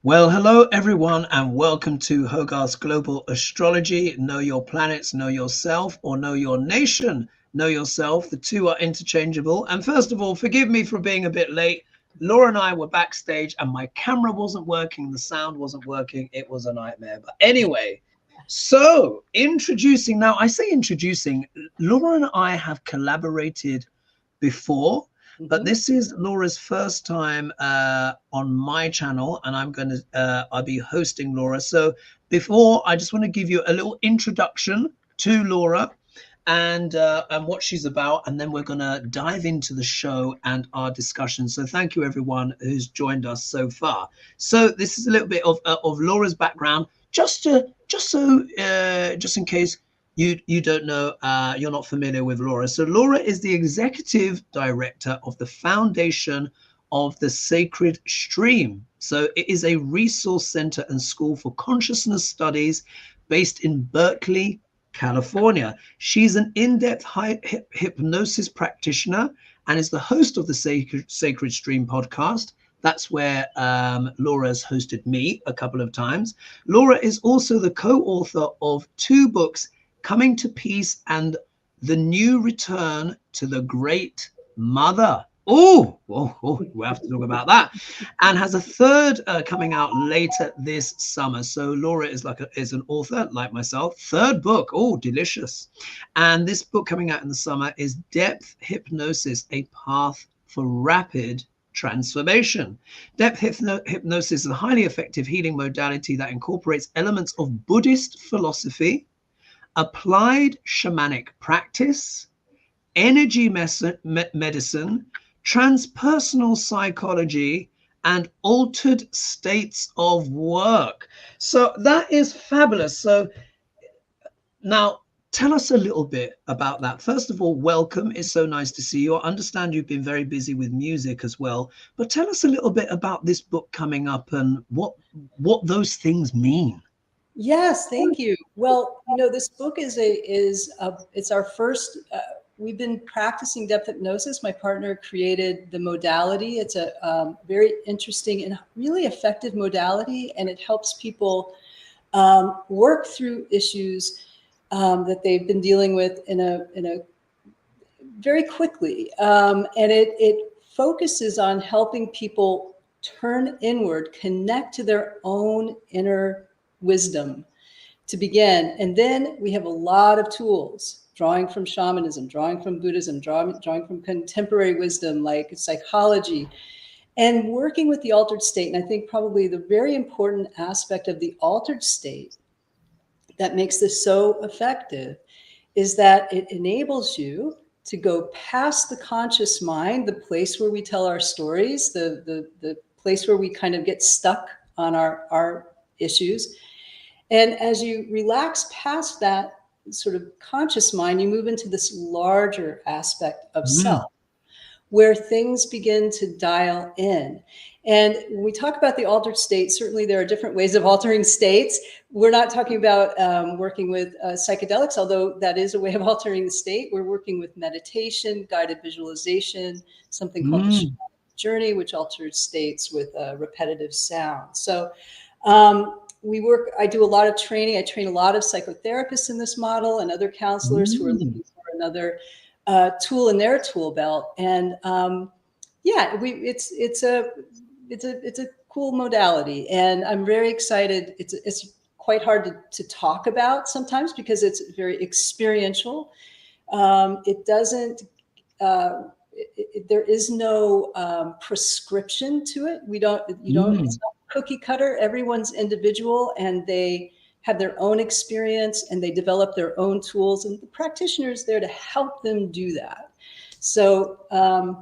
Well, hello everyone, and welcome to Hogarth's Global Astrology. Know your planets, know yourself, or know your nation, know yourself. The two are interchangeable. And first of all, forgive me for being a bit late. Laura and I were backstage and my camera wasn't working, the sound wasn't working. It was a nightmare. But anyway, so introducing now, I say introducing, Laura and I have collaborated before. But this is Laura's first time on my channel, and I'll be hosting Laura. So before, I just want to give you a little introduction to Laura and what she's about, and then we're going to dive into the show and our discussion. So thank you everyone who's joined us so far. So this is a little bit of Laura's background, just in case you don't know, you're not familiar with Laura. So Laura is the executive director of the foundation of the Sacred Stream. So it is a resource center and school for consciousness studies based in Berkeley, California. She's an in-depth hypnosis practitioner and is the host of the Sacred Stream podcast. That's where Laura's hosted me a couple of times. Laura is also the co-author of 2 books, Coming to Peace and The New Return to the Great Mother. Oh, we'll have to talk about that. And has a 3rd coming out later this summer. So Laura is an author like myself. 3rd book, oh, delicious. And this book coming out in the summer is Depth Hypnosis, A Path for Rapid Transformation. Depth hypnosis is a highly effective healing modality that incorporates elements of Buddhist philosophy, applied shamanic practice, energy medicine, transpersonal psychology, and altered states of work. So that is fabulous. So now tell us a little bit about that. First of all, welcome. It's so nice to see you. I understand you've been very busy with music as well, but tell us a little bit about this book coming up and what those things mean. Yes, thank you. Well, this book it's our first. We've been practicing depth hypnosis. My partner created the modality. It's a very interesting and really effective modality, and it helps people work through issues that they've been dealing with in a very quickly. And it focuses on helping people turn inward, connect to their own inner wisdom to begin. And then we have a lot of tools, drawing from shamanism, drawing from Buddhism, drawing from contemporary wisdom like psychology, and working with the altered state. And I think probably the very important aspect of the altered state that makes this so effective is that it enables you to go past the conscious mind, the place where we tell our stories, the place where we kind of get stuck on our issues. And as you relax past that sort of conscious mind, you move into this larger aspect of self, where things begin to dial in. And when we talk about the altered state, certainly there are different ways of altering states. We're not talking about working with psychedelics, although that is a way of altering the state. We're working with meditation, guided visualization, something called the journey, which alters states with repetitive sound. So I do a lot of training. I train a lot of psychotherapists in this model and other counselors who are looking for another tool in their tool belt. And it's a cool modality, and I'm very excited. It's quite hard to talk about sometimes because it's very experiential. It doesn't. There is no prescription to it. It's not cookie cutter. Everyone's individual, and they have their own experience, and they develop their own tools, and the practitioner is there to help them do that. So a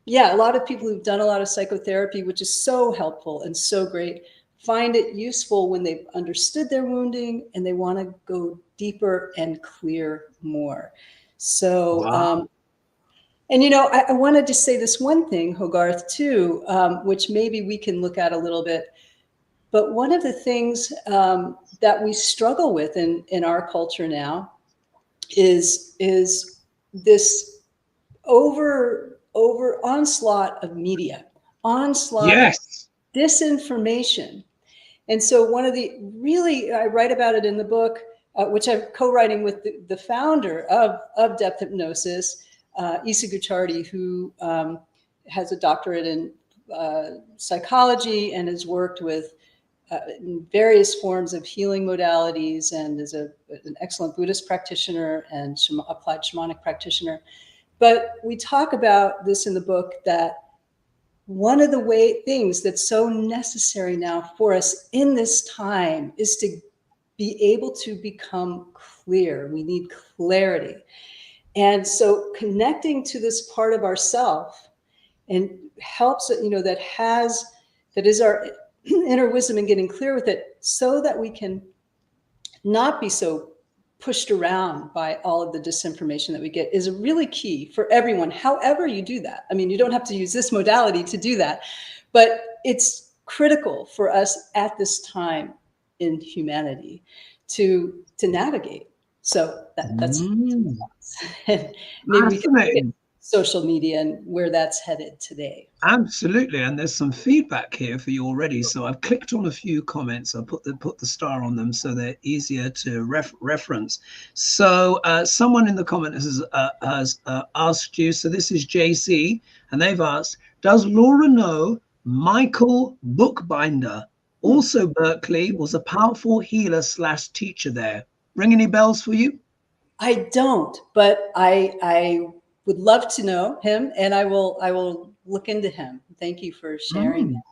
lot of people who've done a lot of psychotherapy, which is so helpful and so great, find it useful when they've understood their wounding and they want to go deeper and clear more. So Wow. I wanted to say this one thing, Hogarth, too, which maybe we can look at a little bit. But one of the things that we struggle with in our culture now is this over onslaught of media, onslaught of disinformation. And so one of the really, I write about it in the book, which I'm co-writing with the founder of Depth Hypnosis, Isa Gucciardi, who has a doctorate in psychology and has worked with various forms of healing modalities, and is an excellent Buddhist practitioner and applied shamanic practitioner. But we talk about this in the book, that one of the things that's so necessary now for us in this time is to be able to become clear. We need clarity. And so connecting to this part of ourself and helps, that is our inner wisdom, and getting clear with it so that we can not be so pushed around by all of the disinformation that we get, is really key for everyone, however you do that. I mean, you don't have to use this modality to do that, but it's critical for us at this time in humanity to navigate. So that's maybe we can look at social media and where that's headed today. Absolutely, and there's some feedback here for you already. So I've clicked on a few comments. I put the star on them so they're easier to reference. So someone in the comment has asked you. So this is JC, and they've asked, does Laura know Michael Bookbinder? Also, Berkeley was a powerful healer / teacher there. Ring any bells for you? I don't, but I would love to know him, and I will look into him. Thank you for sharing that.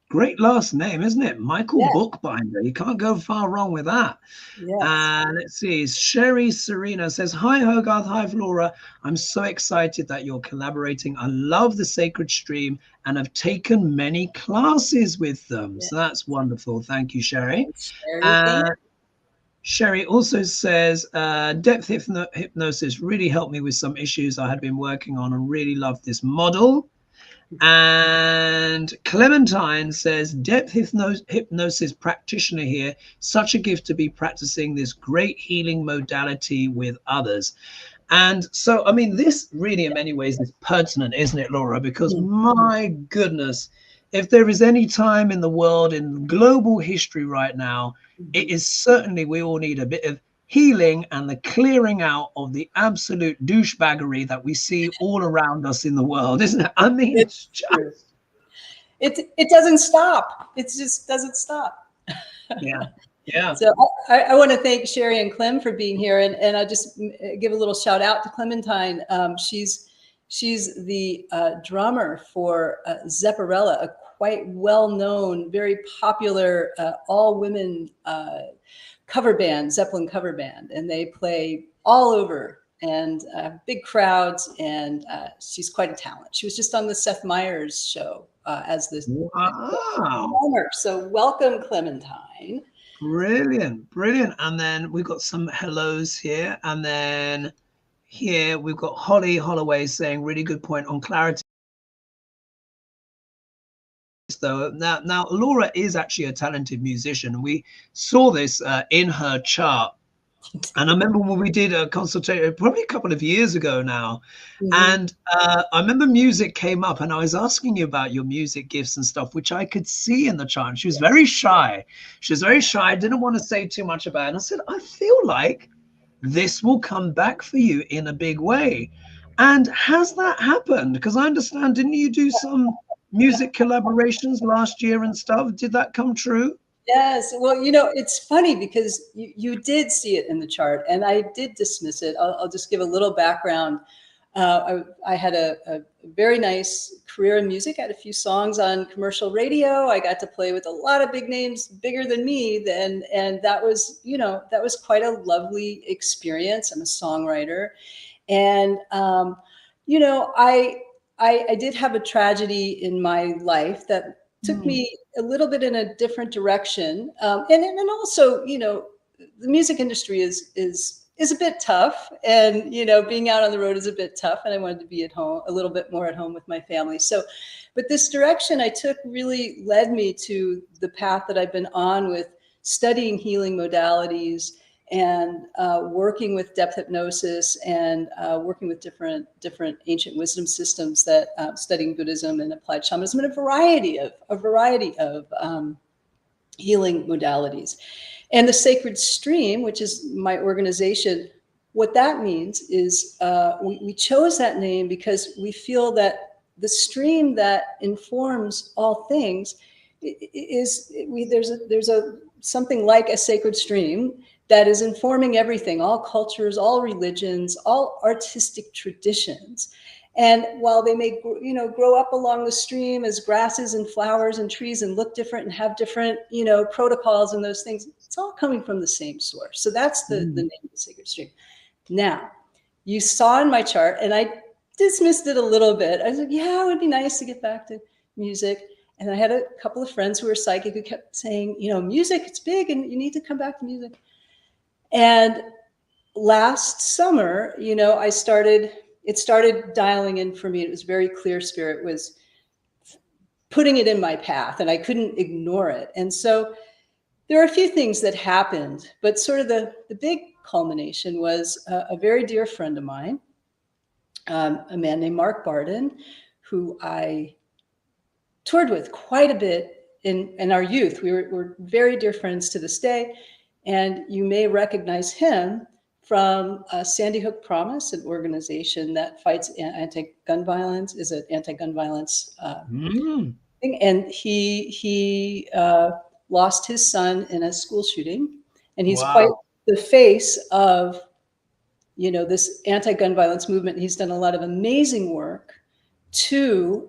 Great last name, isn't it? Michael Bookbinder. You can't go far wrong with that. Yes. Let's see. Sherry Serena says, hi, Hogarth. Hi, Flora. I'm so excited that you're collaborating. I love the Sacred Stream and have taken many classes with them. Yes. So that's wonderful. Thank you, Sherry. Sherry also says, depth hypnosis really helped me with some issues I had been working on, and really loved this model. And Clementine says, depth hypnosis practitioner here. Such a gift to be practicing this great healing modality with others. And so, I mean, this really in many ways is pertinent, isn't it, Laura? Because my goodness, if there is any time in the world, in global history right now, it is certainly, we all need a bit of healing and the clearing out of the absolute douchebaggery that we see all around us in the world, isn't it? I mean, it's just... It doesn't stop. It just doesn't stop. Yeah. So I want to thank Sherry and Clem for being here, and I just give a little shout out to Clementine. She's the drummer for Zepparella, a quite well-known, very popular all-women cover band, Zeppelin cover band, and they play all over and big crowds, and she's quite a talent. She was just on the Seth Meyers show as this drummer. So welcome, Clementine. Brilliant. And then we've got some hellos here, and then here we've got Holly Holloway saying, really good point on clarity. Though now Laura is actually a talented musician. We saw this in her chart, and I remember when we did a consultation probably a couple of years ago now, and I remember music came up, and I was asking you about your music gifts and stuff, which I could see in the chart. She was very shy. Didn't want to say too much about it. And I said, I feel like this will come back for you in a big way. And has that happened? Because I understand, didn't you do some music collaborations last year and stuff? Did that come true? Yes. Well, it's funny because you did see it in the chart, and I did dismiss it. I'll just give a little background. I had a very nice career in music. I had a few songs on commercial radio. I got to play with a lot of big names, bigger than me then, and that was quite a lovely experience. I'm a songwriter, and I did have a tragedy in my life that took me a little bit in a different direction. And also, the music industry is a bit tough, and, being out on the road is a bit tough, and I wanted to be at home, a little bit more at home with my family. So, but this direction I took really led me to the path that I've been on with studying healing modalities and working with depth hypnosis and working with different ancient wisdom systems, that studying Buddhism and applied shamanism, and a variety of healing modalities. And the Sacred Stream, which is my organization, what that means is we chose that name because we feel that the stream that informs all things there's something like a sacred stream that is informing everything, all cultures, all religions, all artistic traditions. And while they may, grow up along the stream as grasses and flowers and trees and look different and have different, protocols and those things, it's all coming from the same source. So that's the name of the sacred stream. Now, you saw in my chart, and I dismissed it a little bit. I was like, yeah, it would be nice to get back to music. And I had a couple of friends who were psychic who kept saying, music, it's big and you need to come back to music. And last summer, it started dialing in for me. It was very clear. Spirit was putting it in my path and I couldn't ignore it. And so there are a few things that happened, but sort of the big culmination was a very dear friend of mine, a man named Mark Barden, who I toured with quite a bit in our youth. We're very dear friends to this day. And you may recognize him from Sandy Hook Promise, an organization that fights anti-gun violence, is an anti-gun violence thing. And he lost his son in a school shooting. And he's quite the face of, this anti-gun violence movement. He's done a lot of amazing work to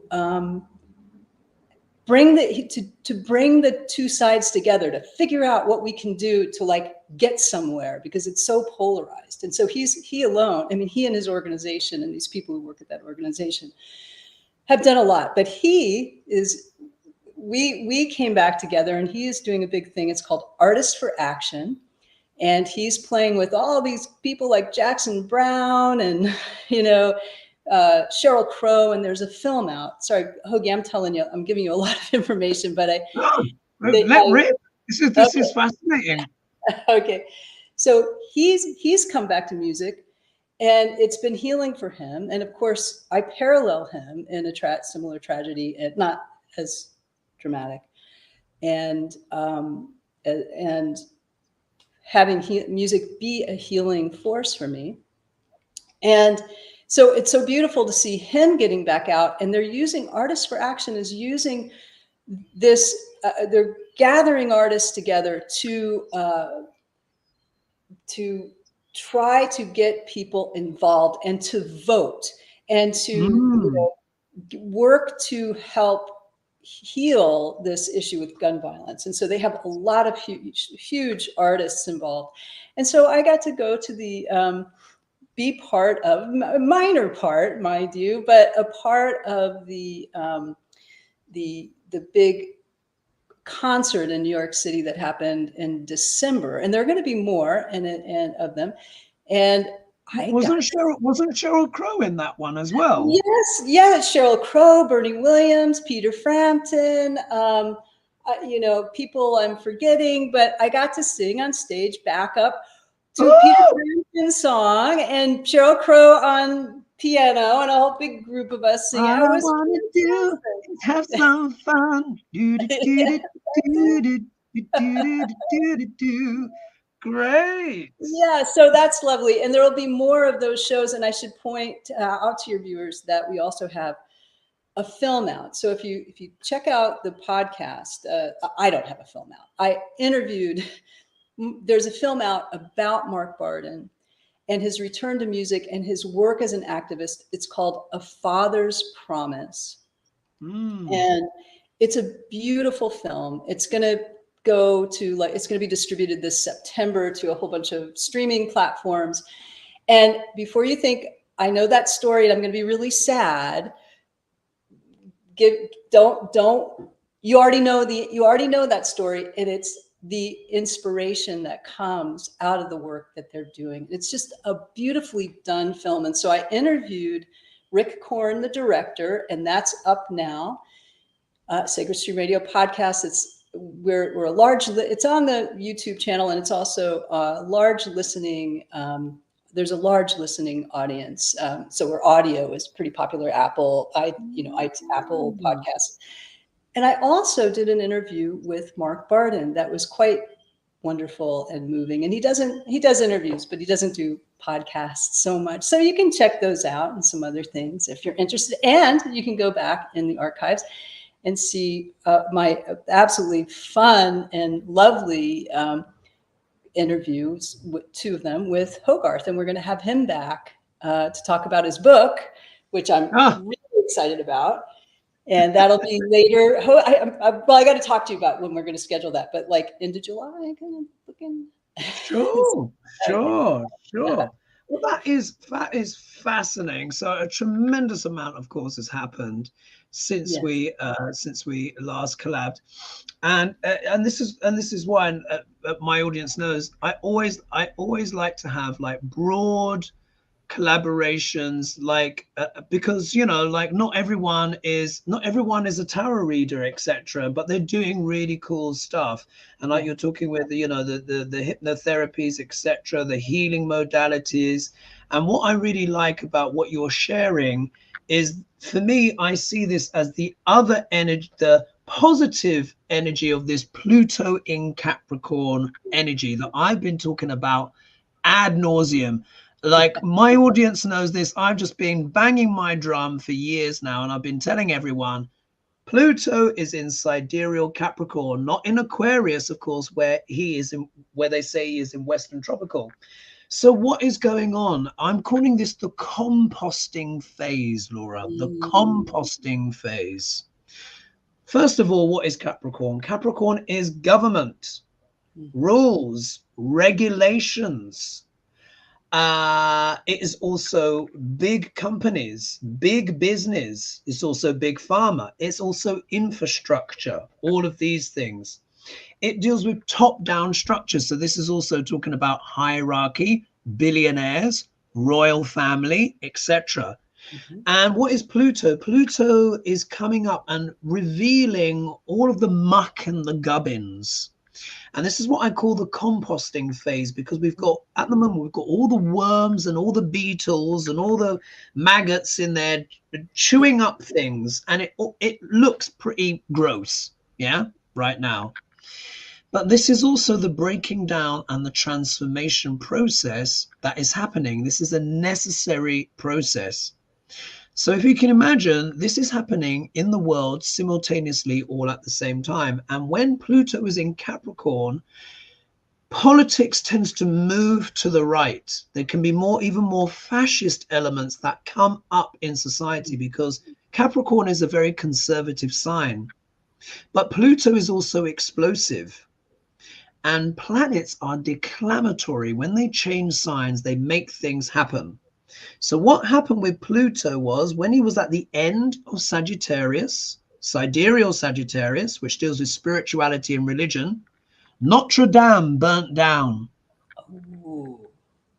bring the two sides together, to figure out what we can do to get somewhere, because it's so polarized. And so he alone, he and his organization and these people who work at that organization have done a lot. But we came back together, and he is doing a big thing. It's called Artists for Action. And he's playing with all these people like Jackson Brown and, Sheryl Crow, and there's a film out. Sorry, Hoagie, I'm telling you, I'm giving you a lot of information, but this is fascinating. Okay, so he's come back to music, and it's been healing for him. And of course, I parallel him in a similar tragedy, and not as dramatic, and having music be a healing force for me. And so it's so beautiful to see him getting back out, and they're using Artists for Action is using this, they're gathering artists together to try to get people involved and to vote and to work to help heal this issue with gun violence. And so they have a lot of huge artists involved. And so I got to go to the be part of a minor part, mind you, but a part of the big concert in New York City that happened in December, and there are going to be more and of them. And wasn't Sheryl Crow in that one as well? Yes, Sheryl Crow, Bernie Williams, Peter Frampton. People I'm forgetting, but I got to sing on stage back up to a Peter Frampton song, and Sheryl Crow on piano, and a whole big group of us singing. All I want to do is have some fun. Great. Yeah, so that's lovely. And there will be more of those shows. And I should point out to your viewers that we also have a film out. So if you check out the podcast, I don't have a film out. I interviewed, there's a film out about Mark Barden and his return to music and his work as an activist. It's called A Father's Promise. And it's a beautiful film. It's going to it's going to be distributed this September to a whole bunch of streaming platforms. And before you think, I know that story and I'm going to be really sad, you already know that story, and it's the inspiration that comes out of the work that they're doing. It's just a beautifully done film. And so I interviewed Rick Korn, the director, and that's up now. Sacred Stream Radio podcast. We're a large, it's on the YouTube channel, and it's also a large listening, there's a large listening audience. So where audio is pretty popular, Apple Podcasts. And I also did an interview with Mark Barden that was quite wonderful and moving. And he does interviews, but he doesn't do podcasts so much. So you can check those out and some other things if you're interested. And you can go back in the archives and see my absolutely fun and lovely interviews, with two of them with Hogarth. And we're going to have him back to talk about his book, which I'm really excited about. And that'll be later. I got to talk to you about when we're going to schedule that, but like into July, kind of looking. Sure. Well, that is fascinating. So a tremendous amount, of course, has happened since we last collabed, and this is why my audience knows I always like to have like broad collaborations, like because like not everyone is a tarot reader, etc., but they're doing really cool stuff. And like you're talking with the hypnotherapies, etc., the healing modalities. And what I really like about what you're sharing is, for me, I see this as the other energy, the positive energy of this Pluto in Capricorn energy that I've been talking about ad nauseum. Like, my audience knows this. I've just been banging my drum for years now, and I've been telling everyone Pluto is in sidereal Capricorn, not in Aquarius, of course, where they say he is in Western tropical. So what is going on? I'm calling this the composting phase, Laura, the composting phase. First of all, what is Capricorn? Capricorn is government, rules, regulations. It is also big companies, big business. It's also big pharma. It's also infrastructure, all of these things. It deals with top-down structures. So this is also talking about hierarchy, billionaires, royal family, etc. And what is Pluto? Pluto is coming up and revealing all of the muck and the gubbins. And this is what I call the composting phase, because at the moment, we've got all the worms and all the beetles and all the maggots in there chewing up things. And it looks pretty gross, right now. But this is also the breaking down and the transformation process that is happening. This is a necessary process. So if you can imagine, this is happening in the world simultaneously, all at the same time. And when Pluto is in Capricorn, politics tends to move to the right. There can be even more fascist elements that come up in society, because Capricorn is a very conservative sign. But Pluto is also explosive. And planets are declamatory. When they change signs, they make things happen. So what happened with Pluto was, when he was at the end of Sagittarius, sidereal Sagittarius, which deals with spirituality and religion, Notre Dame burnt down. Ooh.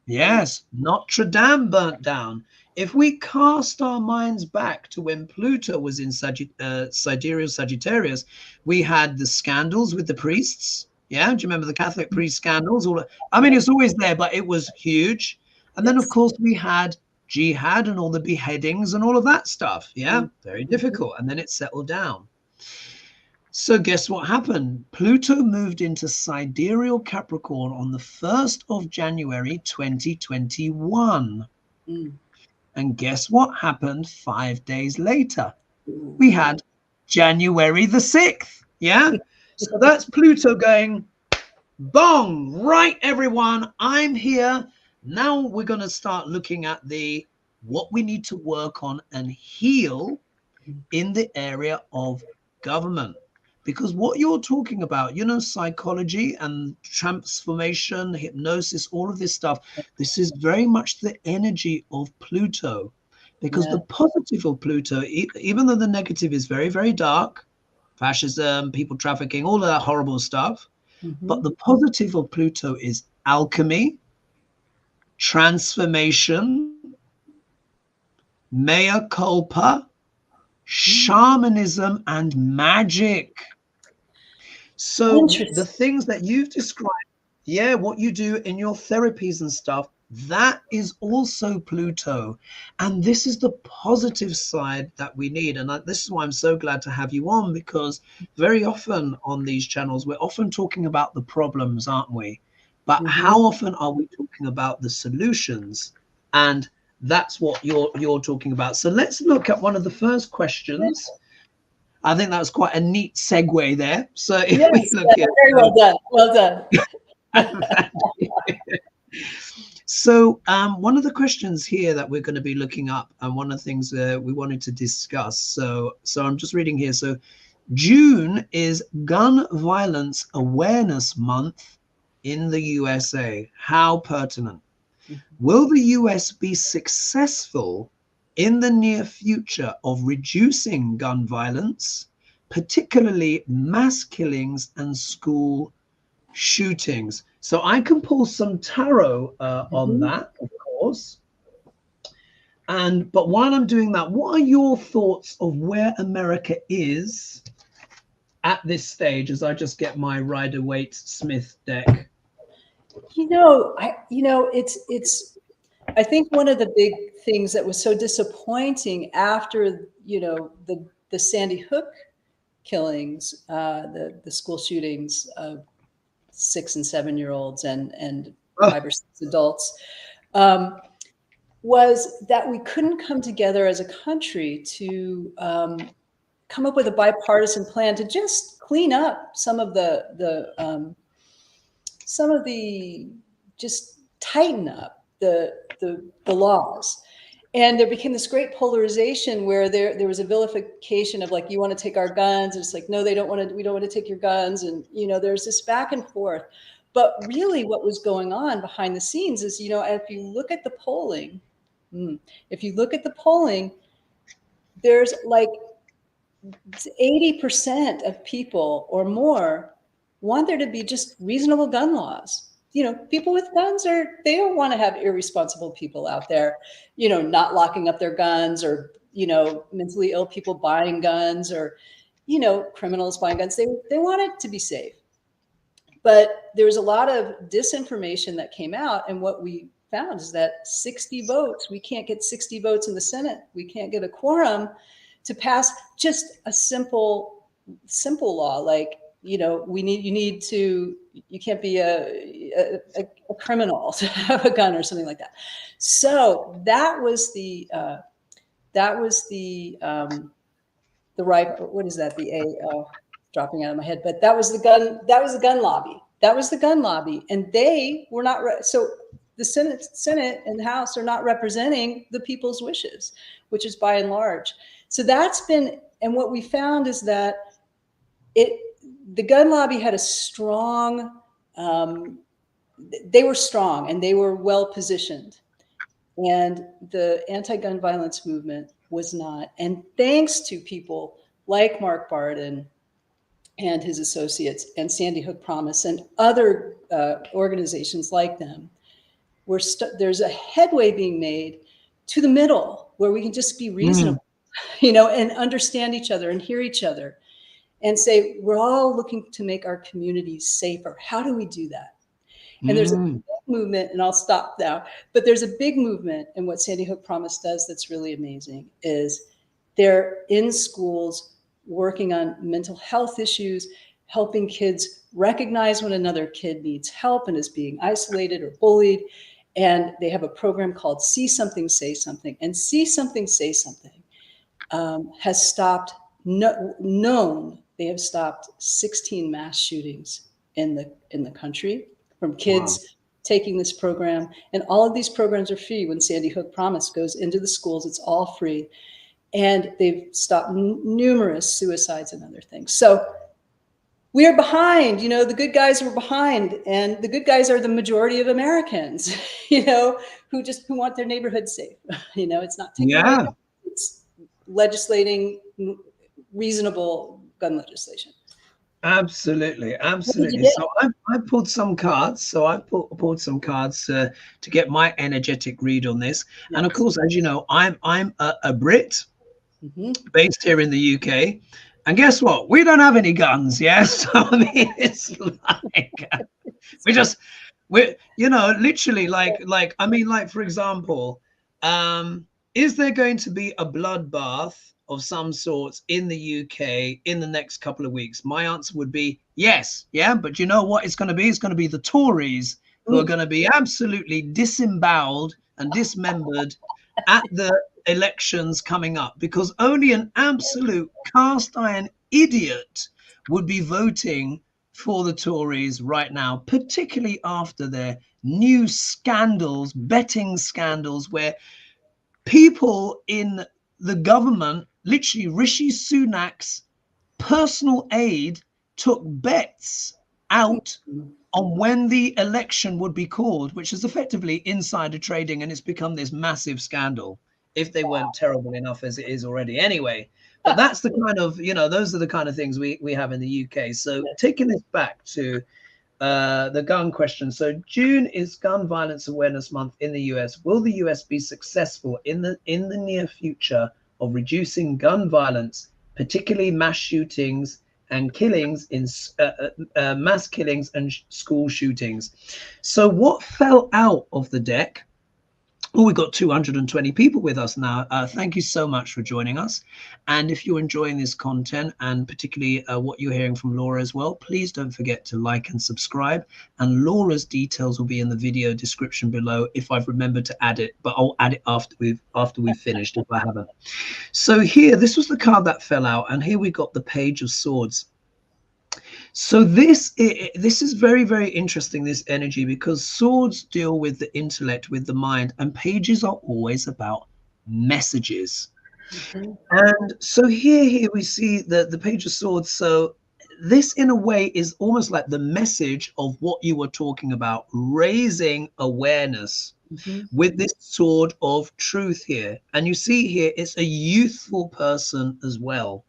Yes, Notre Dame burnt down. If we cast our minds back to when Pluto was in sidereal Sagittarius, we had the scandals with the priests. Yeah, do you remember the Catholic priest scandals? It's always there, but it was huge. And then, of course, we had jihad and all the beheadings and all of that stuff. Yeah, very difficult. And then it settled down. So guess what happened? Pluto moved into sidereal Capricorn on the 1st of January, 2021. And guess what happened 5 days later? We had January the 6th. Yeah. So that's Pluto going, bong, right, everyone, I'm here. Now we're going to start looking at what we need to work on and heal in the area of government. Because what you're talking about, psychology and transformation, hypnosis, all of this stuff, this is very much the energy of Pluto. Because the positive of Pluto, even though the negative is very, very dark, fascism, people trafficking, all of that horrible stuff, but the positive of Pluto is alchemy, transformation, mea culpa, shamanism, and magic. So the things that you've described, what you do in your therapies and stuff, that is also Pluto. And this is the positive side that we need. And this is why I'm so glad to have you on, because very often on these channels, we're often talking about the problems, aren't we? But how often are we talking about the solutions? And that's what you're talking about. So let's look at one of the first questions. I think that was quite a neat segue there. So if we look at very well done. Well done. So one of the questions here that we're going to be looking up, and one of the things we wanted to discuss. So I'm just reading here. So June is Gun Violence Awareness Month in the USA. How pertinent. Will the US be successful in the near future of reducing gun violence, particularly mass killings and school shootings? So I can pull some tarot on that, of course. But while I'm doing that, what are your thoughts of where America is at this stage, as I just get my Rider-Waite-Smith deck? I think one of the big things that was so disappointing after, the Sandy Hook killings, the school shootings of 6 and 7-year-olds and 5 or 6 adults, was that we couldn't come together as a country to come up with a bipartisan plan to just clean up some of the just tighten up the laws. And there became this great polarization where there was a vilification of, like, you want to take our guns, and it's like, no, we don't want to take your guns, and there's this back and forth. But really what was going on behind the scenes is, if you look at the polling, there's like 80% of people or more want there to be just reasonable gun laws. People with guns they don't want to have irresponsible people out there, not locking up their guns, or, mentally ill people buying guns, or, criminals buying guns. They want it to be safe. But there was a lot of disinformation that came out. And what we found is that 60 votes, we can't get 60 votes in the Senate. We can't get a quorum to pass just a simple law, like, you can't be a criminal to have a gun or something like that. So that was the right, what is that? Dropping out of my head, but that was the gun lobby. That was the gun lobby. And they were not, so the Senate and the House are not representing the people's wishes, which is by and large. So that's been, and what we found is that the gun lobby had a strong, they were strong and they were well positioned. And the anti-gun violence movement was not. And thanks to people like Mark Barden and his associates and Sandy Hook Promise and other organizations like them, there's a headway being made to the middle where we can just be reasonable, and understand each other and hear each other. And say, we're all looking to make our communities safer. How do we do that? And there's a big movement, and I'll stop now, but there's a big movement, and what Sandy Hook Promise does that's really amazing is they're in schools working on mental health issues, helping kids recognize when another kid needs help and is being isolated or bullied. And they have a program called See Something, Say Something. And See Something, Say Something has stopped, they have stopped 16 mass shootings in the country from kids taking this program. And all of these programs are free. When Sandy Hook Promise goes into the schools, it's all free. And they've stopped numerous suicides and other things. So we are behind, the good guys were behind, and the good guys are the majority of Americans, who want their neighborhood safe. It's not taking away, it's legislating reasonable gun legislation. Absolutely. So I pulled some cards. So I pulled some cards to get my energetic read on this. Yes. And of course, as you know, I'm a Brit based here in the UK. And guess what? We don't have any guns, yes? So I mean, it's like we're, you know, literally like I mean, like for example, is there going to be a bloodbath of some sorts in the UK in the next couple of weeks? My answer would be yes. Yeah, but you know what it's going to be? It's going to be the Tories who are going to be absolutely disemboweled and dismembered at the elections coming up, because only an absolute cast iron idiot would be voting for the Tories right now, particularly after their new scandals, betting scandals, where people in the government, literally Rishi Sunak's personal aide, took bets out on when the election would be called, which is effectively insider trading, and it's become this massive scandal, if they weren't terrible enough as it is already anyway. But that's the kind of, you know, those are the kind of things we have in the UK. So taking this back to the gun question. So June is Gun Violence Awareness Month in the US. Will the US be successful in the near future of reducing gun violence, particularly mass shootings and killings in mass killings and school shootings? So what fell out of the deck? Oh, we've got 220 people with us now. Thank you so much for joining us. And if you're enjoying this content, and particularly what you're hearing from Laura as well, please don't forget to like and subscribe. And Laura's details will be in the video description below if I've remembered to add it, but I'll add it after we've finished if I haven't. So here, this was the card that fell out, and here we got the Page of Swords. So this is very, very interesting, this energy, because swords deal with the intellect, with the mind, and pages are always about messages. And so here we see the Page of Swords. So this, in a way, is almost like the message of what you were talking about, raising awareness with this sword of truth here. And you see here, it's a youthful person as well.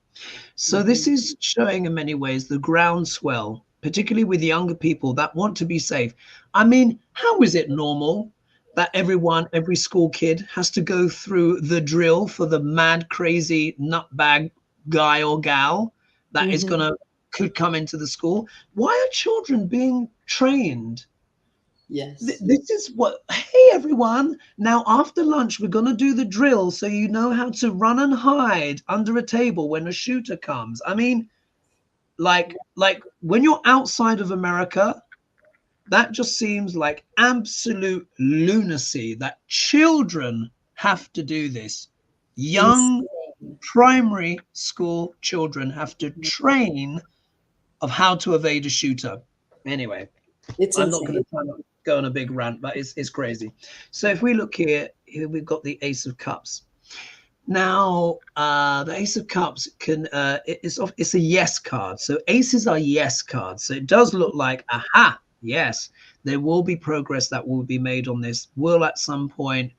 So this is showing in many ways the groundswell, particularly with younger people that want to be safe. I mean, how is it normal that every school kid has to go through the drill for the mad, crazy nutbag guy or gal that is could come into the school? Why are children being trained? Yes. This is what, hey, everyone, now after lunch, we're going to do the drill so you know how to run and hide under a table when a shooter comes. I mean, like when you're outside of America, that just seems like absolute lunacy that children have to do this. Young primary school children have to train of how to evade a shooter. Anyway, I'm not going to try not go on a big rant, but it's crazy. So if we look here we've got the Ace of Cups. Now the Ace of Cups can it's a yes card. So aces are yes cards. So it does look like, aha, yes, there will be progress that will be made on this. Will at some point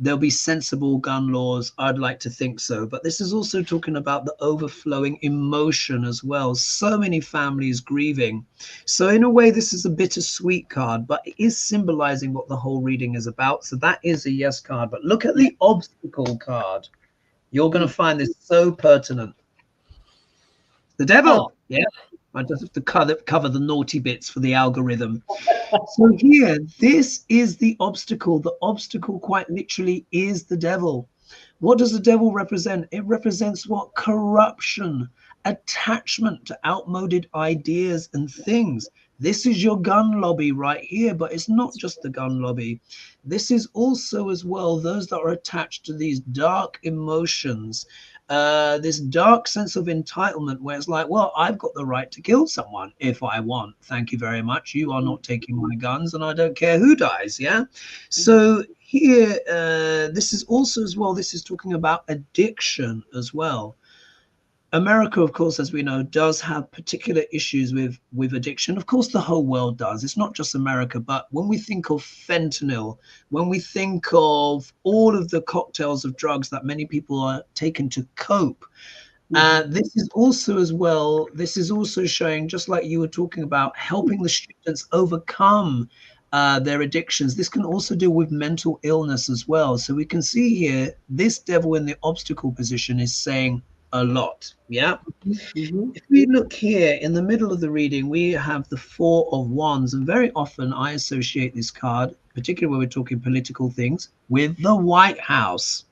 there'll be sensible gun laws? I'd like to think so. But this is also talking about the overflowing emotion as well. So many families grieving. So in a way, this is a bittersweet card, but it is symbolizing what the whole reading is about. So that is a yes card. But look at the obstacle card. You're going to find this so pertinent. The devil. Yeah. I just have to cover the naughty bits for the algorithm. So here, this is the obstacle. The obstacle quite literally is the devil. What does the devil represent? It represents what? Corruption, attachment to outmoded ideas and things. This is your gun lobby right here, but it's not just the gun lobby. This is also as well those that are attached to these dark emotions, this dark sense of entitlement where it's like, well, I've got the right to kill someone if I want. Thank you very much. You are not taking my guns, and I don't care who dies. Yeah. So here, this is also as well, this is talking about addiction as well. America, of course, as we know, does have particular issues with addiction. Of course, the whole world does. It's not just America. But when we think of fentanyl, when we think of all of the cocktails of drugs that many people are taking to cope, this is also as well, this is also showing, just like you were talking about, helping the students overcome their addictions. This can also deal with mental illness as well. So we can see here, this devil in the obstacle position is saying, a lot. Yeah. Mm-hmm. If we look here in the middle of the reading, we have the Four of Wands, and very often I associate this card, particularly when we're talking political things, with the White House.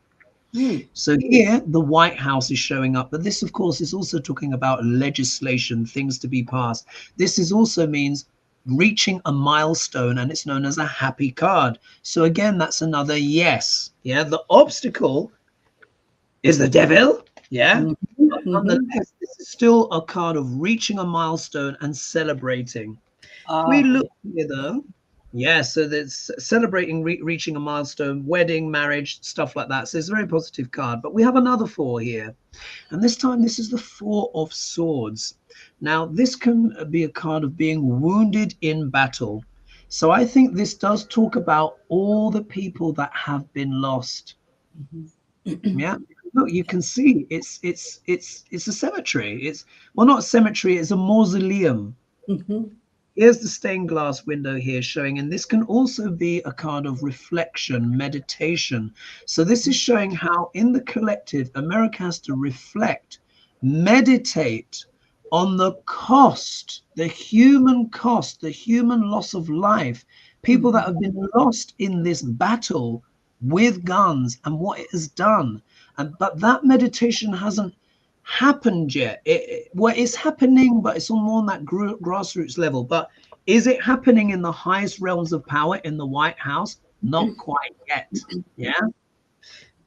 Mm. So here, the White House is showing up, but this, of course, is also talking about legislation, things to be passed. This is also means reaching a milestone, and it's known as a happy card. So again, that's another yes. Yeah, the obstacle is the devil. Yeah, Mm-hmm. but Mm-hmm. nonetheless, this is still a card of reaching a milestone and celebrating. If we Ah, look here, though, yeah, so that's celebrating reaching a milestone, wedding, marriage, stuff like that. So it's a very positive card. But we have another four here, and this time this is the Four of Swords. Now, this can be a card of being wounded in battle. So I think this does talk about all the people that have been lost. mm-hmm. Yeah. Look, you can see it's a cemetery. It's, well, not a cemetery, it's a mausoleum. Mm-hmm. Here's the stained glass window here showing, and this can also be a card of reflection, meditation. So this is showing how in the collective, America has to reflect, meditate on the cost, the human cost, the human loss of life, people that have been lost in this battle with guns and what it has done. And but that meditation hasn't happened yet. Well, it's happening, but it's on more on that grassroots level. But is it happening in the highest realms of power in the White House? Not quite yet. Yeah,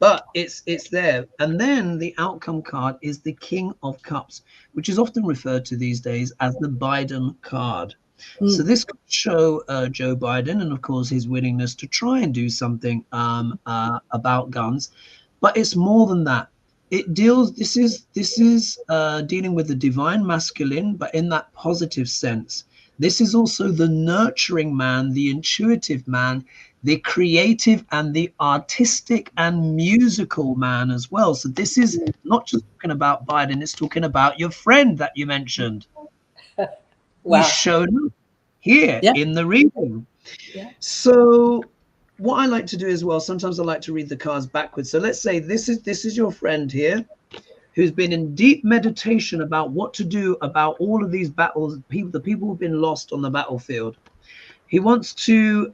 but it's there. And then the outcome card is the King of Cups, which is often referred to these days as the Biden card. So Mm. this could show Joe Biden, and of course his willingness to try and do something about guns. But it's more than that. It deals. This is dealing with the divine masculine, but in that positive sense. This is also the nurturing man, the intuitive man, the creative and the artistic and musical man as well. So this is not just talking about Biden, it's talking about your friend that you mentioned. He's Wow. shown up here Yeah. in the reading. Yeah. So what I like to do as well, sometimes I like to read the cards backwards. So let's say this is your friend here who's been in deep meditation about what to do about all of these battles, the people who've been lost on the battlefield. He wants to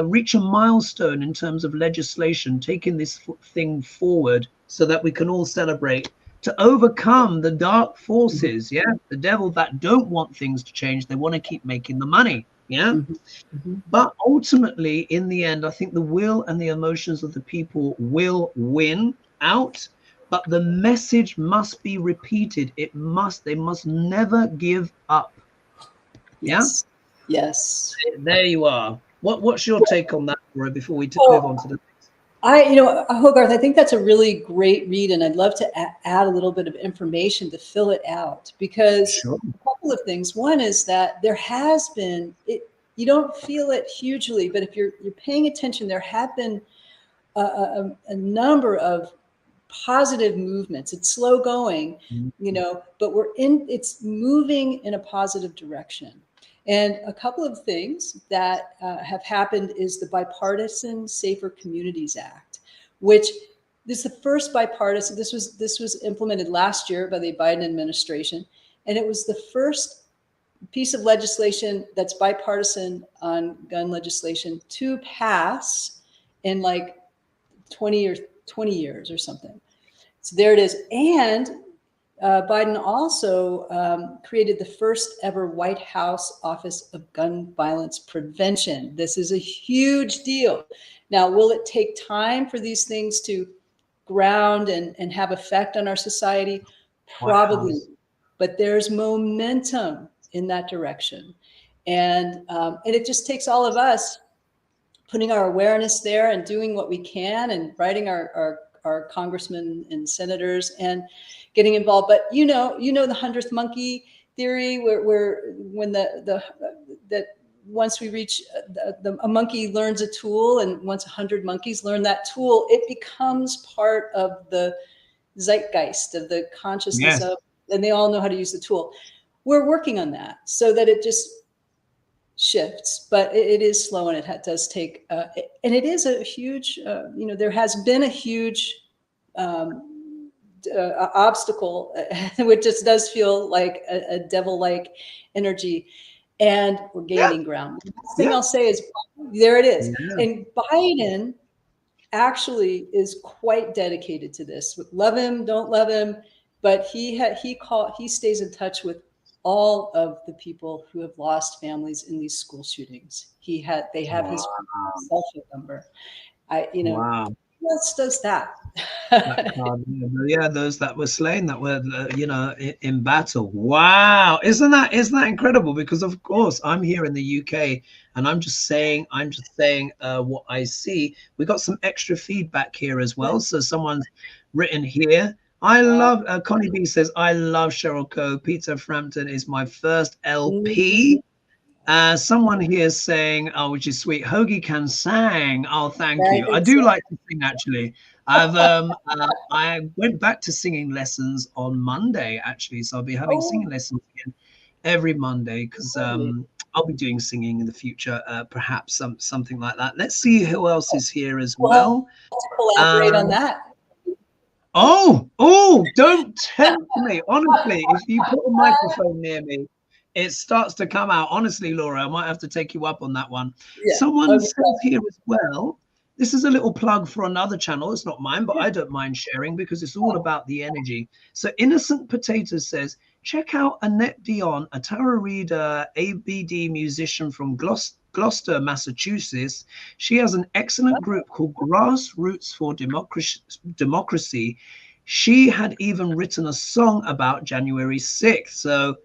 reach a milestone in terms of legislation, taking this thing forward so that we can all celebrate to overcome the dark Mm-hmm. forces, yeah, the devil that don't want things to change. They want to keep making the money, yeah. Mm-hmm. Mm-hmm. But ultimately, in the end, I think the will and the emotions of the people will win out. But the message must be repeated. They must never give up. Yeah. Yes. Yes. There you are. What's your take on that, Roy, before we move on Well, to the next? Hogarth, I think that's a really great read, and I'd love to add a little bit of information to fill it out, because Sure. a couple of things. One is that there has been it. You don't feel it hugely, but if you're paying attention, there have been a number of positive movements. It's slow going, but it's moving in a positive direction. And a couple of things that have happened is the Bipartisan Safer Communities Act, which this is the first bipartisan. This was implemented last year by the Biden administration, and it was the first piece of legislation that's bipartisan on gun legislation to pass in like 20 years or something. So there it is. And Biden also created the first ever White House Office of Gun Violence Prevention. This is a huge deal. Now, will it take time for these things to ground and have effect on our society? Probably. But there's momentum in that direction. And it just takes all of us putting our awareness there and doing what we can and writing our congressmen and senators and getting involved. But the 100th monkey theory, where when that once we reach a monkey learns a tool, and once 100 monkeys learn that tool, it becomes part of the zeitgeist of the consciousness Yes. of, and they all know how to use the tool. We're working on that so that it just shifts, but it is slow, and it does take, and it is a huge, there has been a huge obstacle, which just does feel like a devil-like energy, and we're Yeah. gaining ground. The last thing I'll say is, there it is. Yeah. And Biden actually is quite dedicated to this. Love him, don't love him, but he stays in touch with all of the people who have lost families in these school shootings. They have his cell phone number. Wow. Who else does that? That card, yeah, those that were slain, that were, in battle. Wow, isn't that incredible? Because of course I'm here in the UK, and I'm just saying what I see. We got some extra feedback here as well. So someone's written here. I love Connie B says, I love Cheryl Coe. Peter Frampton is my first LP. Someone here is saying, oh, which is sweet. Hoagie can sing. Oh, thank you. I do like to sing, actually. I went back to singing lessons on Monday, actually. So I'll be having singing lessons again every Monday, because I'll be doing singing in the future, perhaps something like that. Let's see who else is here as well. To collaborate on that. Oh, don't tempt me. Honestly, if you put a microphone near me, it starts to come out. Honestly, Laura, I might have to take you up on that one. Yeah. Someone says here as well, this is a little plug for another channel. It's not mine, but I don't mind sharing because it's all about the energy. So Innocent Potato says, check out Annette Dion, a tarot reader, ABD musician from Gloucester, Massachusetts. She has an excellent group called Grassroots for Democracy. She had even written a song about January 6th. So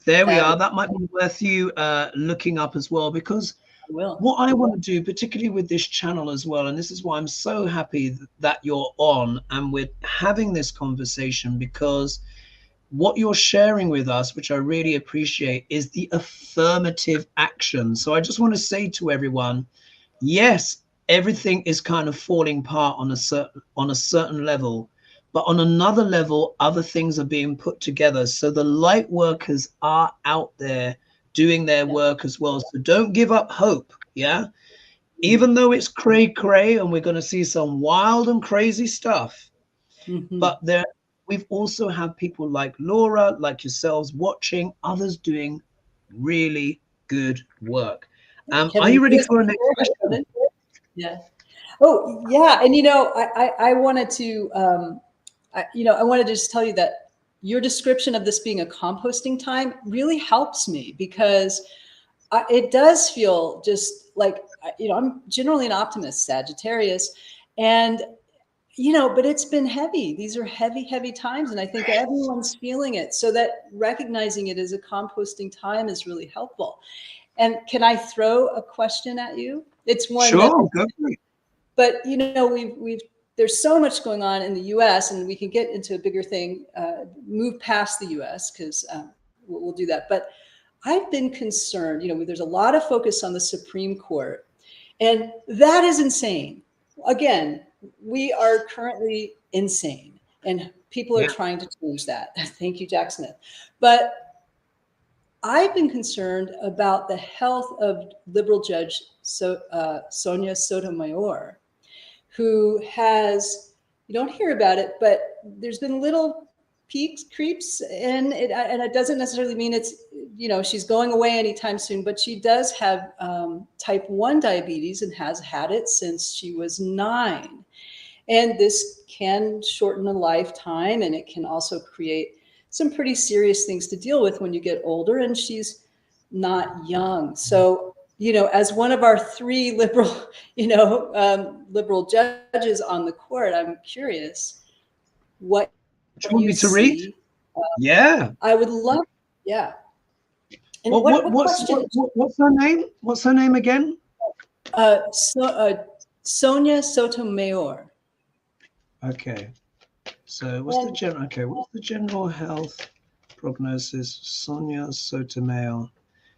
there we are. That might be worth you looking up as well, because what I want to do, particularly with this channel as well, and this is why I'm so happy that you're on and we're having this conversation, because what you're sharing with us, which I really appreciate, is the affirmative action. So I just want to say to everyone, yes, everything is kind of falling apart on a certain level, but on another level, other things are being put together. So the light workers are out there doing their work as well. So don't give up hope. Yeah. Even though it's cray and we're going to see some wild and crazy stuff, but we've also had people like Laura, like yourselves, watching others doing really good work. Are you ready for our next question? Yeah. Oh, yeah. And, I wanted to, I wanted to just tell you that your description of this being a composting time really helps me, because it does feel just like, I'm generally an optimist, Sagittarius, and, but it's been heavy. These are heavy, heavy times. And I think everyone's feeling it. So that recognizing it as a composting time is really helpful. And can I throw a question at you? It's one. Sure, go for it. But, there's so much going on in the US, and we can get into a bigger thing, move past the US, because we'll do that. But I've been concerned, there's a lot of focus on the Supreme Court, and that is insane. Again, we are currently insane, and people are trying to change that. Thank you, Jack Smith. But I've been concerned about the health of liberal judge Sonia Sotomayor, who has, you don't hear about it, but there's been little creeps, and it doesn't necessarily mean it's, she's going away anytime soon, but she does have type 1 diabetes and has had it since she was 9. And this can shorten a lifetime, and it can also create some pretty serious things to deal with when you get older, and she's not young. So, as one of our 3 liberal, liberal judges on the court, I'm curious what you want me to read? Yeah, I would love. Yeah. And what's her name? What's her name again? Sonia Sotomayor. Okay. So what's the general health prognosis? Sonia Sotomayor.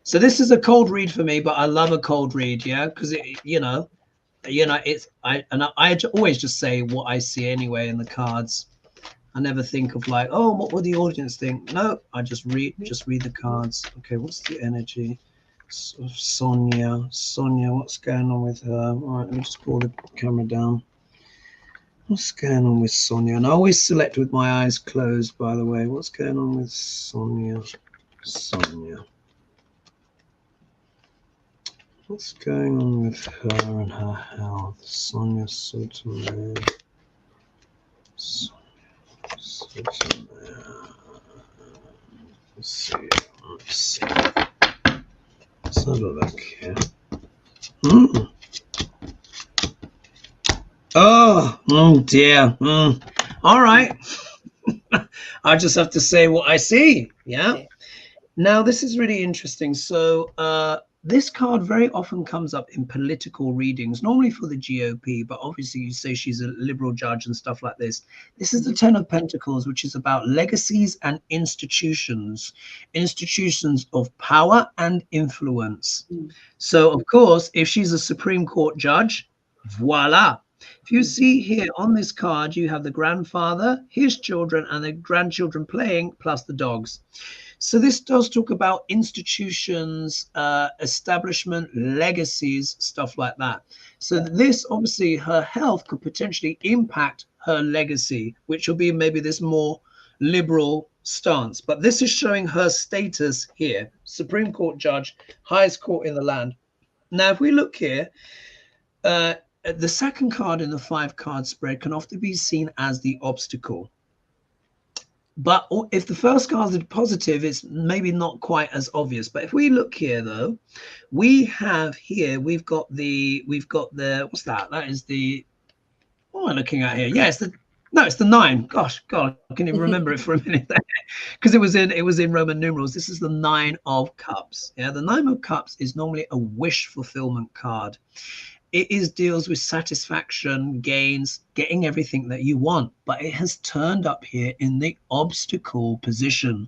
So this is a cold read for me, but I love a cold read, yeah, because I always just say what I see anyway in the cards. I never think of like, oh, what will the audience think? No, I just read the cards. Okay, what's the energy? Sonia, what's going on with her? All right, let me just pull the camera down. What's going on with Sonia? And I always select with my eyes closed, by the way. What's going on with Sonia? Sonia. What's going on with her and her health? Sonia Sotomayor. Sonia Sotomayor. Let's see. Let's see. Let's have a look here. Oh dear. All right. I just have to say what I see. Yeah. Okay. Now, this is really interesting. So this card very often comes up in political readings, normally for the GOP, but obviously you say she's a liberal judge and stuff like this. This is the Ten of Pentacles, which is about legacies and institutions, institutions of power and influence. So, of course, if she's a Supreme Court judge, voila. If you see here on this card, you have the grandfather, his children, and the grandchildren playing, plus the dogs. So this does talk about institutions, establishment, legacies, stuff like that. So this, obviously, her health could potentially impact her legacy, which will be maybe this more liberal stance. But this is showing her status here, Supreme Court judge, highest court in the land. Now, if we look here, the second card in the 5-card spread can often be seen as the obstacle. But if the first card is positive, it's maybe not quite as obvious. But if we look here, though, we have here, we've got the, what's that? That is the, what am I looking at here? Yeah, it's the 9. Gosh, God, I can even remember it for a minute there, because it was in Roman numerals. This is the 9 of Cups. Yeah, the 9 of Cups is normally a wish fulfillment card. It deals with satisfaction, gains, getting everything that you want, but it has turned up here in the obstacle position.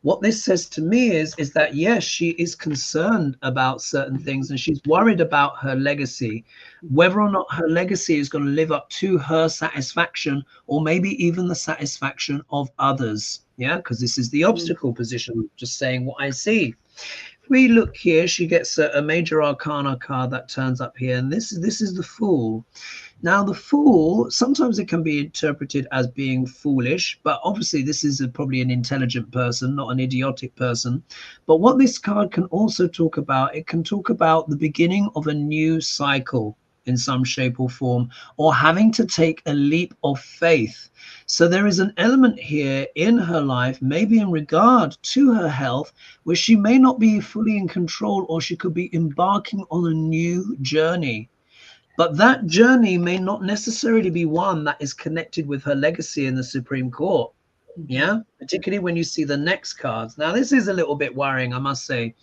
What this says to me is that, yes, she is concerned about certain things and she's worried about her legacy, whether or not her legacy is going to live up to her satisfaction or maybe even the satisfaction of others. Yeah, because this is the obstacle position, just saying what I see. We look here, she gets a major arcana card that turns up here, and this is the Fool. Now, the Fool, sometimes it can be interpreted as being foolish, but obviously this is probably an intelligent person, not an idiotic person. But what this card can also talk about, it can talk about the beginning of a new cycle in some shape or form, or having to take a leap of faith. So there is an element here in her life, maybe in regard to her health, where she may not be fully in control, or she could be embarking on a new journey. But that journey may not necessarily be one that is connected with her legacy in the Supreme Court. Yeah, particularly when you see the next cards. Now, this is a little bit worrying, I must say.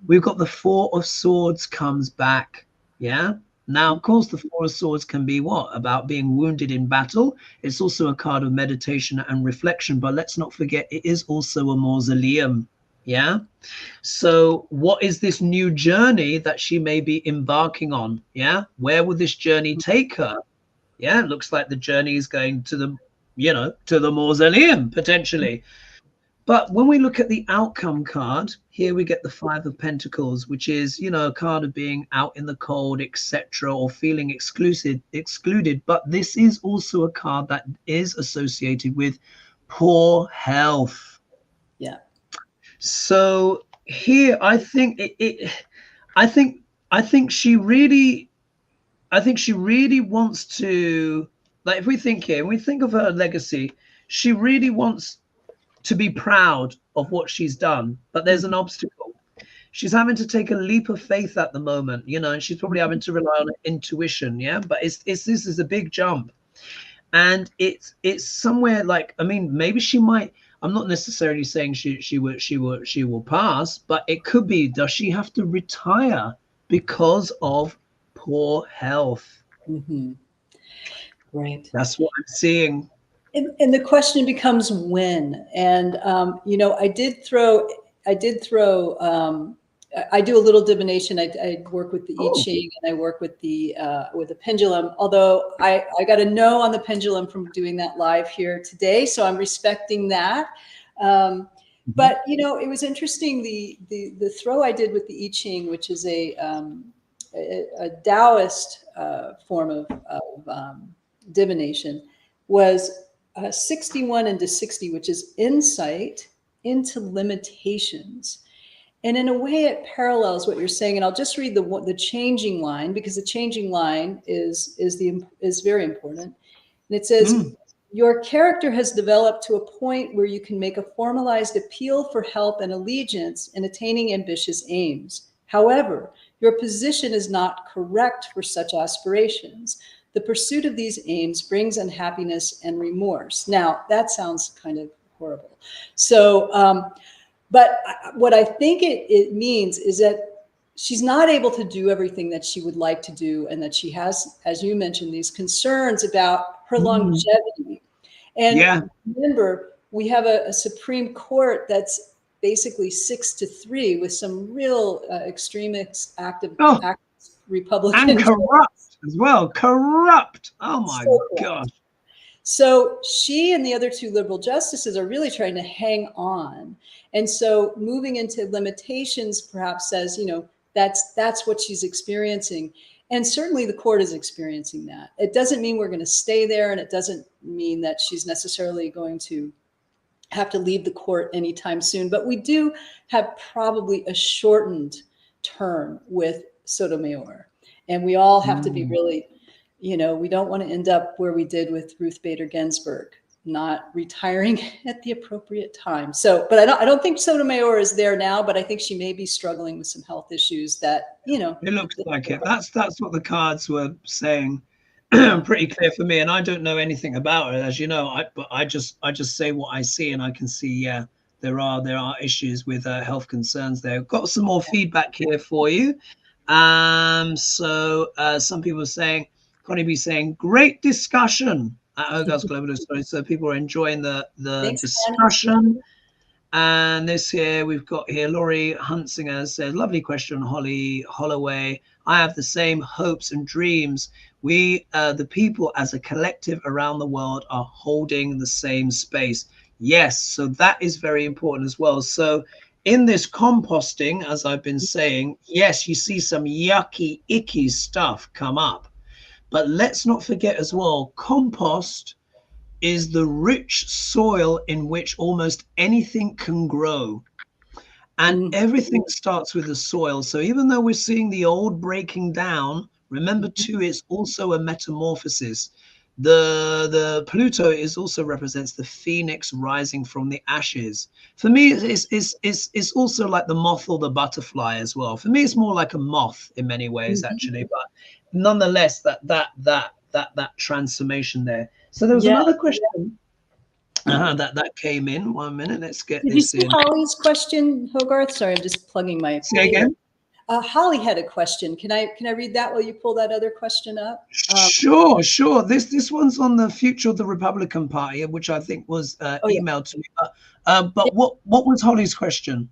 We've got the 4 of Swords comes back. Yeah. Now, of course, the 4 of Swords can be what? About being wounded in battle. It's also a card of meditation and reflection, but let's not forget it is also a mausoleum. Yeah. So what is this new journey that she may be embarking on? Yeah. Where will this journey take her? Yeah. It looks like the journey is going to the mausoleum potentially. But when we look at the outcome card, here we get the 5 of Pentacles, which is, a card of being out in the cold, etc., or feeling excluded. But this is also a card that is associated with poor health. Yeah. So here, I think I think she really wants to, like, if we think here, when we think of her legacy, she really wants to be proud of what she's done, but there's an obstacle. She's having to take a leap of faith at the moment, and she's probably having to rely on intuition. Yeah, but this is a big jump, and it's somewhere like, I mean, maybe she might. I'm not necessarily saying she will pass, but it could be. Does she have to retire because of poor health? Right. That's what I'm seeing. And the question becomes when. And I do a little divination. I work with the I Ching, and I work with the pendulum. Although I got a no on the pendulum from doing that live here today, so I'm respecting that. But it was interesting, the throw I did with the I Ching, which is a Taoist form of divination was 61 into 60, which is insight into limitations. And in a way, it parallels what you're saying. And I'll just read the changing line, because the changing line is very important. And it says, your character has developed to a point where you can make a formalized appeal for help and allegiance in attaining ambitious aims. However, your position is not correct for such aspirations. The pursuit of these aims brings unhappiness and remorse. Now, that sounds kind of horrible. So, but what I think it means is that she's not able to do everything that she would like to do, and that she has, as you mentioned, these concerns about her longevity. And remember, we have a Supreme Court that's basically 6-3 with some real extremist active Republican. And corrupt as well. Corrupt. Oh my gosh. So she and the other two liberal justices are really trying to hang on. And so moving into limitations perhaps says, you know, that's what she's experiencing. And certainly the court is experiencing that. It doesn't mean we're going to stay there, and it doesn't mean that she's necessarily going to have to leave the court anytime soon. But we do have probably a shortened term with Sotomayor. And we all have to be really, you know, we don't want to end up where we did with Ruth Bader Ginsburg, not retiring at the appropriate time. So, but I don't think Sotomayor is there now, but I think she may be struggling with some health issues that, you know. It looks like it. That's what the cards were saying. Pretty clear for me. And I don't know anything about it, as you know, but I just say what I see, and I can see, yeah, there are issues with health concerns there. Got some more feedback here for you. So some people are saying, Connie B saying, great discussion at Hogarth's Global Astrology. So people are enjoying the discussion. Annie. And this here, we've got here, Laurie Huntsinger says, lovely question, Holly Holloway. I have the same hopes and dreams. We, the people as a collective around the world, are holding the same space. Yes, so that is very important as well. So in this composting, as I've been saying, yes, you see some yucky, icky stuff come up. But let's not forget as well, compost is the rich soil in which almost anything can grow. And everything starts with the soil. So even though we're seeing the old breaking down, remember too, it's also a metamorphosis. The Pluto is also represents the phoenix rising from the ashes. For me, it's also like the moth or the butterfly as well. For me, it's more like a moth in many ways, actually. But nonetheless, that transformation there. So there was another question that came in. 1 minute. Let's get Did this you see in. Holly's question, Hogarth? Sorry, I'm just plugging my. Say again. Holly had a question. Can I read that while you pull that other question up? Sure. This one's on the future of the Republican Party, which I think was emailed to me. But what was Holly's question?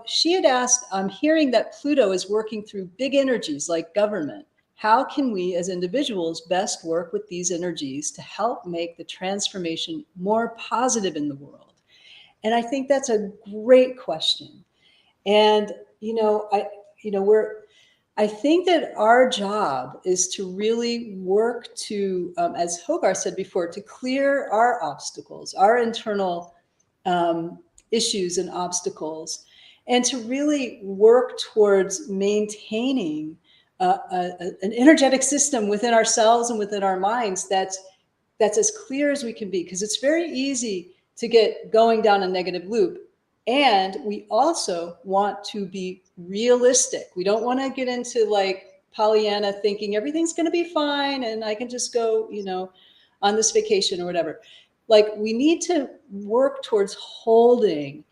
She had asked, I'm hearing that Pluto is working through big energies like government. How can we as individuals best work with these energies to help make the transformation more positive in the world? And I think that's a great question. And I think that our job is to really work to, as Hogarth said before, to clear our obstacles, our internal issues and obstacles, and to really work towards maintaining an energetic system within ourselves and within our minds that's as clear as we can be, because it's very easy to get going down a negative loop. And we also want to be realistic. We don't want to get into like Pollyanna thinking everything's going to be fine and I can just go, on this vacation or whatever. Like, we need to work towards holding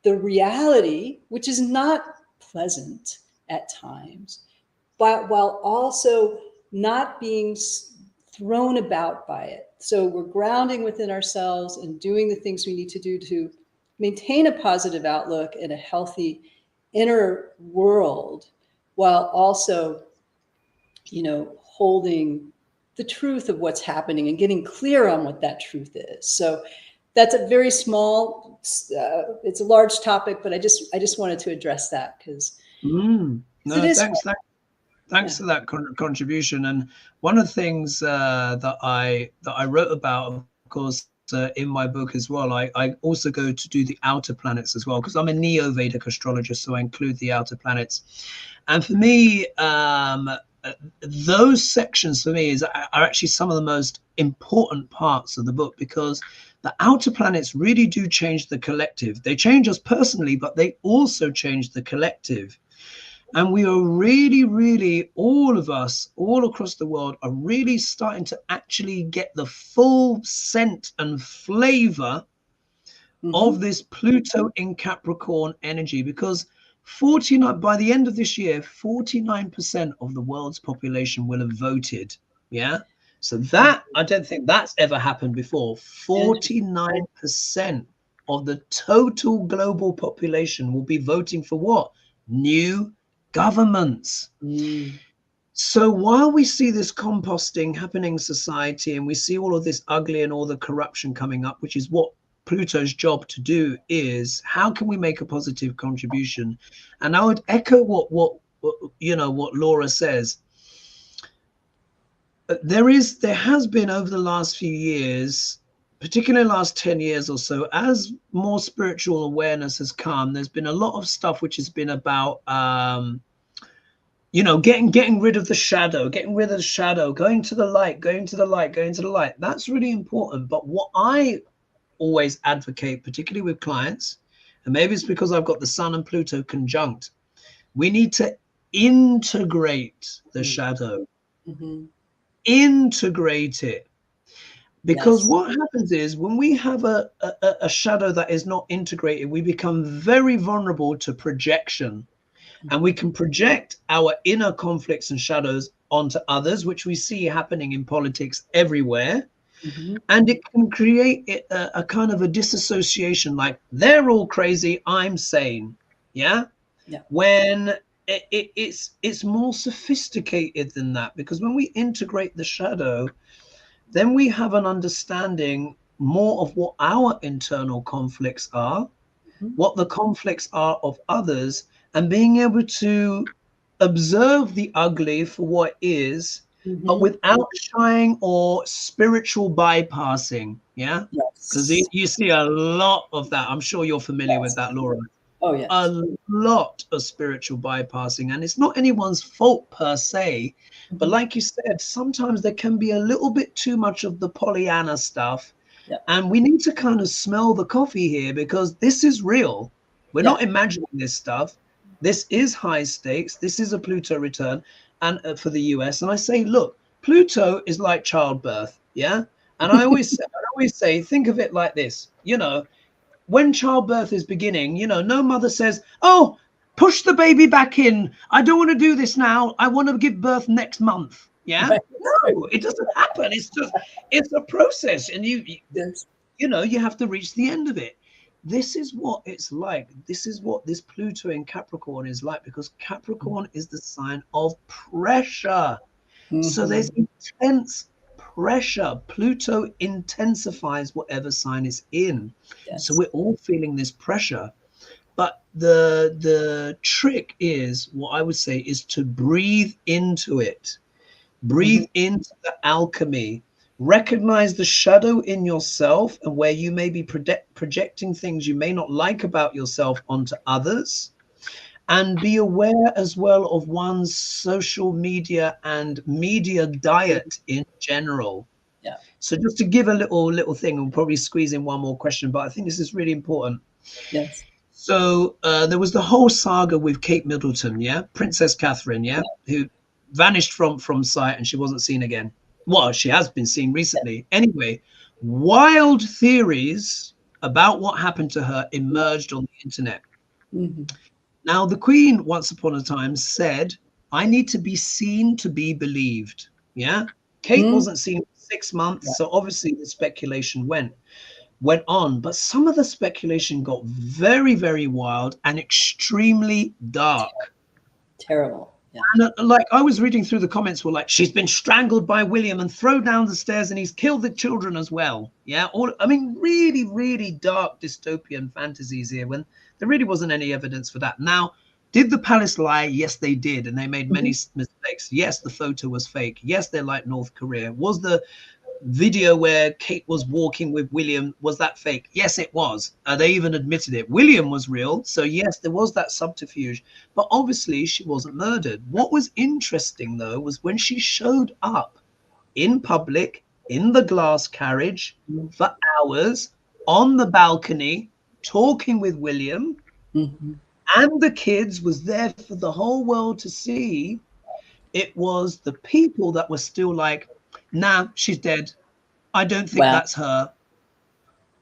the reality, which is not pleasant at times, but while also not being thrown about by it. So we're grounding within ourselves and doing the things we need to do to maintain a positive outlook and a healthy inner world, while also, holding the truth of what's happening and getting clear on what that truth is. So that's a very small, it's a large topic, but I just wanted to address that because thanks. Thanks for that contribution. And one of the things that I wrote about, of course, in my book as well, I also go to do the outer planets as well, because I'm a Neo-Vedic astrologer, so I include the outer planets. And for me, those sections for me are actually some of the most important parts of the book, because the outer planets really do change the collective. They change us personally, but they also change the collective. And we are really, all of us, all across the world, are really starting to actually get the full scent and flavor of this Pluto in Capricorn energy, because 49 by the end of this year, 49% of the world's population will have voted. Yeah. So that, I don't think that's ever happened before. 49% of the total global population will be voting for what? New governments. So while we see this composting happening in society, and we see all of this ugly and all the corruption coming up, which is what Pluto's job to do, is how can we make a positive contribution? And I would echo what Laura says. There has been, over the last few years, particularly the last 10 years or so, as more spiritual awareness has come, there's been a lot of stuff which has been about getting rid of the shadow, going to the light. That's really important. But what I always advocate, particularly with clients, and maybe it's because I've got the Sun and Pluto conjunct, we need to integrate the shadow. Integrate it. Because what happens is, when we have a shadow that is not integrated, we become very vulnerable to projection. And we can project our inner conflicts and shadows onto others, which we see happening in politics everywhere. And it can create a kind of a disassociation, like they're all crazy, I'm sane. When it's more sophisticated than that, because when we integrate the shadow, then we have an understanding more of what our internal conflicts are, what the conflicts are of others, and being able to observe the ugly for what it is, but without shying or spiritual bypassing. Because you see a lot of that. I'm sure you're familiar with that, Laura. Oh, yes. A lot of spiritual bypassing, and it's not anyone's fault per se, but like you said, sometimes there can be a little bit too much of the Pollyanna stuff. And we need to kind of smell the coffee here, because this is real. We're not imagining this stuff. This is high stakes. This is a Pluto return, and for the US. And I say, look, Pluto is like childbirth. And I always say, think of it like this. When childbirth is beginning, no mother says, oh, push the baby back in. I don't want to do this now. I want to give birth next month. No, it doesn't happen. It's a process. And you have to reach the end of it. This is what it's like. This is what this Pluto in Capricorn is like, because Capricorn is the sign of pressure. So there's intense pressure. Pluto intensifies whatever sign it's in. So we're all feeling this pressure. But the trick is, what I would say, is to breathe into it. Breathe into the alchemy. Recognize the shadow in yourself, and where you may be projecting things you may not like about yourself onto others. And be aware as well of one's social media and media diet in general. So just to give a little thing, we'll probably squeeze in one more question, but I think this is really important. So there was the whole saga with Kate Middleton, Princess Catherine, who vanished from sight, and she wasn't seen again. Well, she has been seen recently. Anyway, wild theories about what happened to her emerged on the internet. Now, the Queen, once upon a time, said, I need to be seen to be believed. Kate wasn't seen for 6 months, so obviously the speculation went on. But some of the speculation got very, very wild and extremely dark. Terrible. And like, I was reading through the comments, were like, she's been strangled by William and thrown down the stairs, and he's killed the children as well. Really, really dark dystopian fantasies here, when there really wasn't any evidence for that. Now, Did the palace lie? Yes, they did. And they made many mistakes. Yes, the photo was fake. Yes, they're like North Korea. Was the video where Kate was walking with William, was that fake? Yes, it was. They even admitted it. William was real. So yes, there was that subterfuge, but obviously she wasn't murdered. What was interesting though was when she showed up in public in the glass carriage for hours on the balcony talking with William, and the kids was there for the whole world to see. It was the people that were still like, nah, she's dead. I don't think Wow. that's her.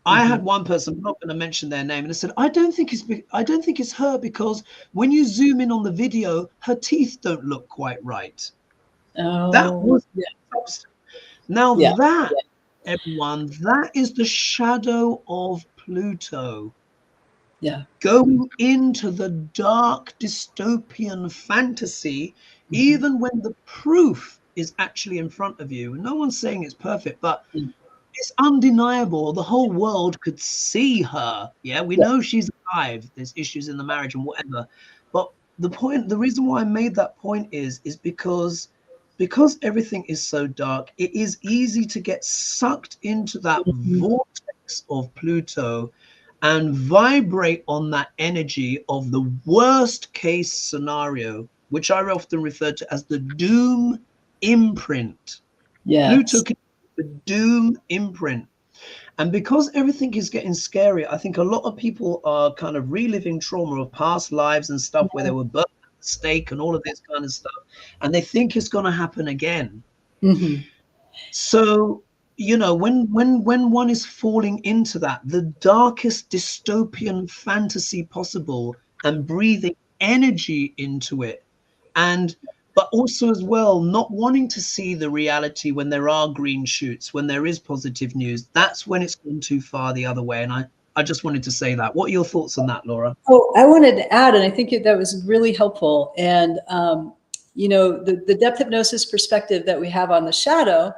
I had one person, I'm not going to mention their name, and I said, I don't think it's her, because when you zoom in on the video, her teeth don't look quite right. That Oh, was yeah. now Yeah. that everyone, that is the shadow of Pluto. Yeah. Going into the dark dystopian fantasy, even when the proof is actually in front of you. No one's saying it's perfect, but it's undeniable. The whole world could see her. Yeah, we know she's alive. There's issues in the marriage and whatever. But the reason why I made that point is because everything is so dark, it is easy to get sucked into that vortex of Pluto and vibrate on that energy of the worst case scenario, which I often refer to as the doom imprint. Pluto Yes. can be the doom imprint. And because everything is getting scary, I think a lot of people are kind of reliving trauma of past lives and stuff where they were burned at the stake and all of this kind of stuff. And they think it's going to happen again. So, you know, when one is falling into that, the darkest dystopian fantasy possible, and breathing energy into it, and but also as well not wanting to see the reality when there are green shoots, when there is positive news, that's when it's gone too far the other way. And I just wanted to say that. What are your thoughts on that, Laura? Oh, I wanted to add, and I think that was really helpful. And you know, the depth hypnosis perspective that we have on the shadow,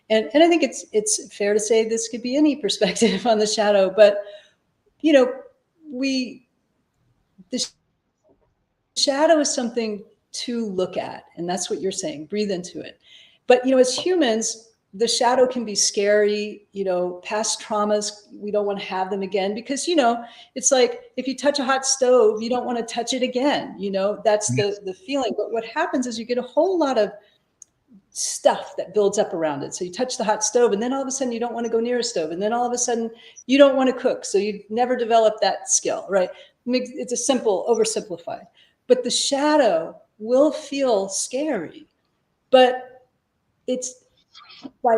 and I think it's fair to say this could be any perspective on the shadow, but you know, the shadow is something to look at, and that's what you're saying. Breathe into it. But you know, as humans, the shadow can be scary. You know, past traumas, we don't want to have them again, because you know, it's like if you touch a hot stove, you don't want to touch it again. You know, that's the feeling. But what happens is you get a whole lot of stuff that builds up around it. So you touch the hot stove, and then all of a sudden you don't want to go near a stove, and then all of a sudden you don't want to cook, so you never develop that skill, right? It's a simple oversimplified. But the shadow will feel scary, but it's by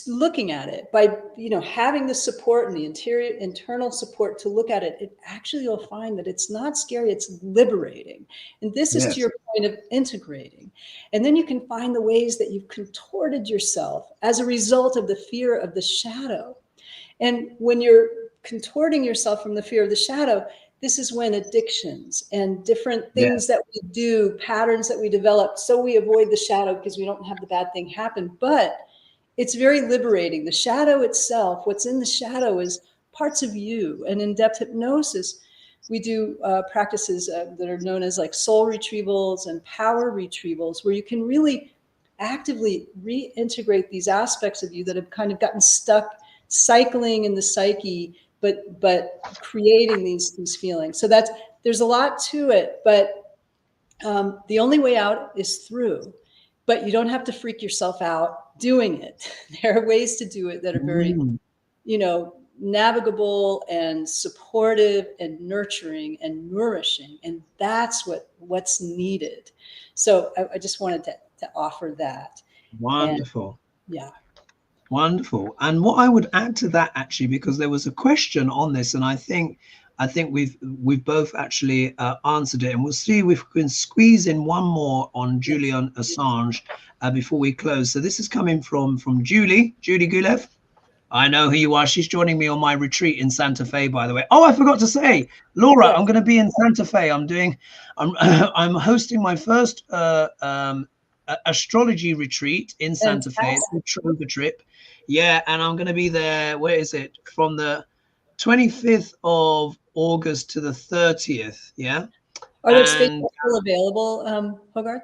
looking at it, by you know, having the support and the internal support to look at it, it actually, you'll find that it's not scary, it's liberating. And this is to your point of integrating. And then you can find the ways that you've contorted yourself as a result of the fear of the shadow. And when you're contorting yourself from the fear of the shadow, this is when addictions and different things that we do, patterns that we develop, so we avoid the shadow because we don't have the bad thing happen. But it's very liberating. The shadow itself, what's in the shadow is parts of you. And in depth hypnosis, we do practices that are known as like soul retrievals and power retrievals, where you can really actively reintegrate these aspects of you that have kind of gotten stuck cycling in the psyche, but creating these feelings. So there's a lot to it, but the only way out is through. But you don't have to freak yourself out doing it. There are ways to do it that are very, you know, navigable and supportive and nurturing and nourishing. And that's what's needed. So I just wanted to offer that. Wonderful. And, yeah. Wonderful. And what I would add to that, actually, because there was a question on this, and I think we've both actually answered it, and we'll see if we can squeeze in one more on Julian Assange before we close. So this is coming from Julie Gulev. I know who you are. She's joining me on my retreat in Santa Fe, by the way. Oh, I forgot to say, Laura, I'm going to be in Santa Fe. I'm hosting my first astrology retreat in Santa Fe. It's a Trova trip. Yeah, and I'm going to be there. Where is it? From the 25th of August to the 30th. Yeah. Are there spaces still available, Hogarth?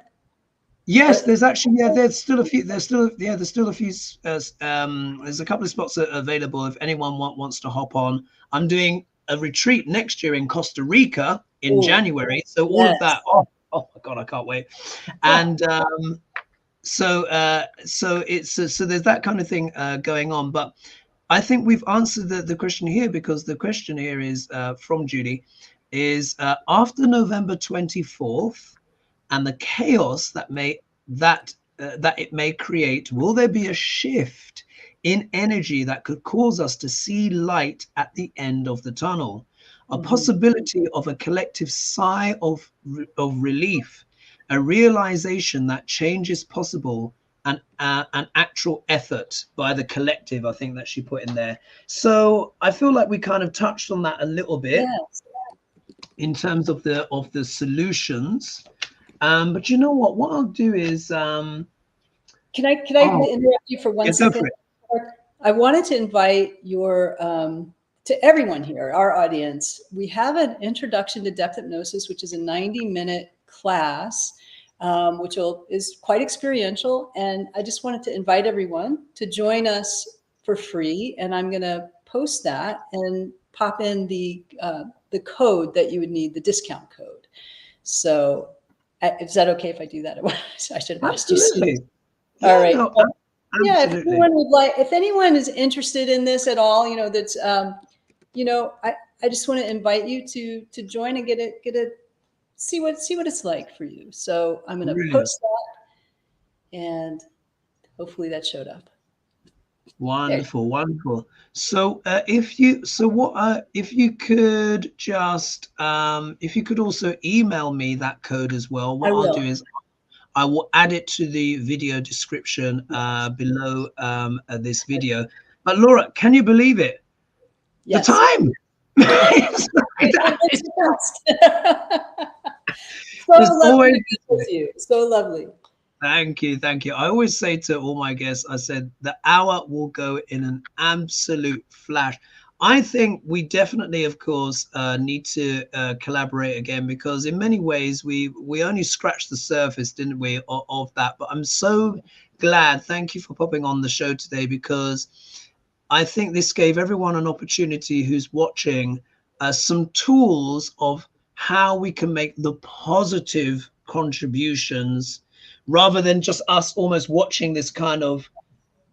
Yes, there's actually, yeah, there's still a few. There's still a few. There's a couple of spots that are available if anyone wants to hop on. I'm doing a retreat next year in Costa Rica in January, so all of that. Oh my God, I can't wait. And so there's that kind of thing going on. But I think we've answered the question here, because the question here is from Judy, is after November 24th. And the chaos that it may create, will there be a shift in energy that could cause us to see light at the end of the tunnel? A possibility of a collective sigh of relief, a realization that change is possible, and an actual effort by the collective, I think that she put in there. So I feel like we kind of touched on that a little bit in terms of the solutions. But you know what? What I'll do is, can I interrupt you for 1 second? I wanted to invite your to everyone here, our audience. We have an introduction to depth hypnosis, which is a 90-minute class, which is quite experiential. And I just wanted to invite everyone to join us for free. And I'm going to post that and pop in the code that you would need, the discount code. So. Is that okay if I do that? I should have asked you. All right. No, yeah. If anyone would like, if anyone is interested in this at all, that's, I just want to invite you to join and get a see what it's like for you. So I'm going to post that, and hopefully that showed up. Wonderful, wonderful. So if you could just if you could also email me that code as well. What I'll do is I will add it to the video description below this video. But Laura, can you believe it? Yes. The time. So lovely to be with you. So lovely. Thank you. Thank you. I always say to all my guests, I said, the hour will go in an absolute flash. I think we definitely, of course, need to collaborate again, because in many ways we only scratched the surface, didn't we, of that. But I'm so glad. Thank you for popping on the show today, because I think this gave everyone an opportunity who's watching some tools of how we can make the positive contributions, rather than just us almost watching this kind of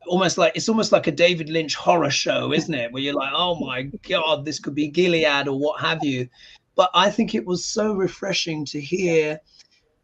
almost like a David Lynch horror show, isn't it? Where you're like, oh my God, this could be Gilead or what have you. But I think it was so refreshing to hear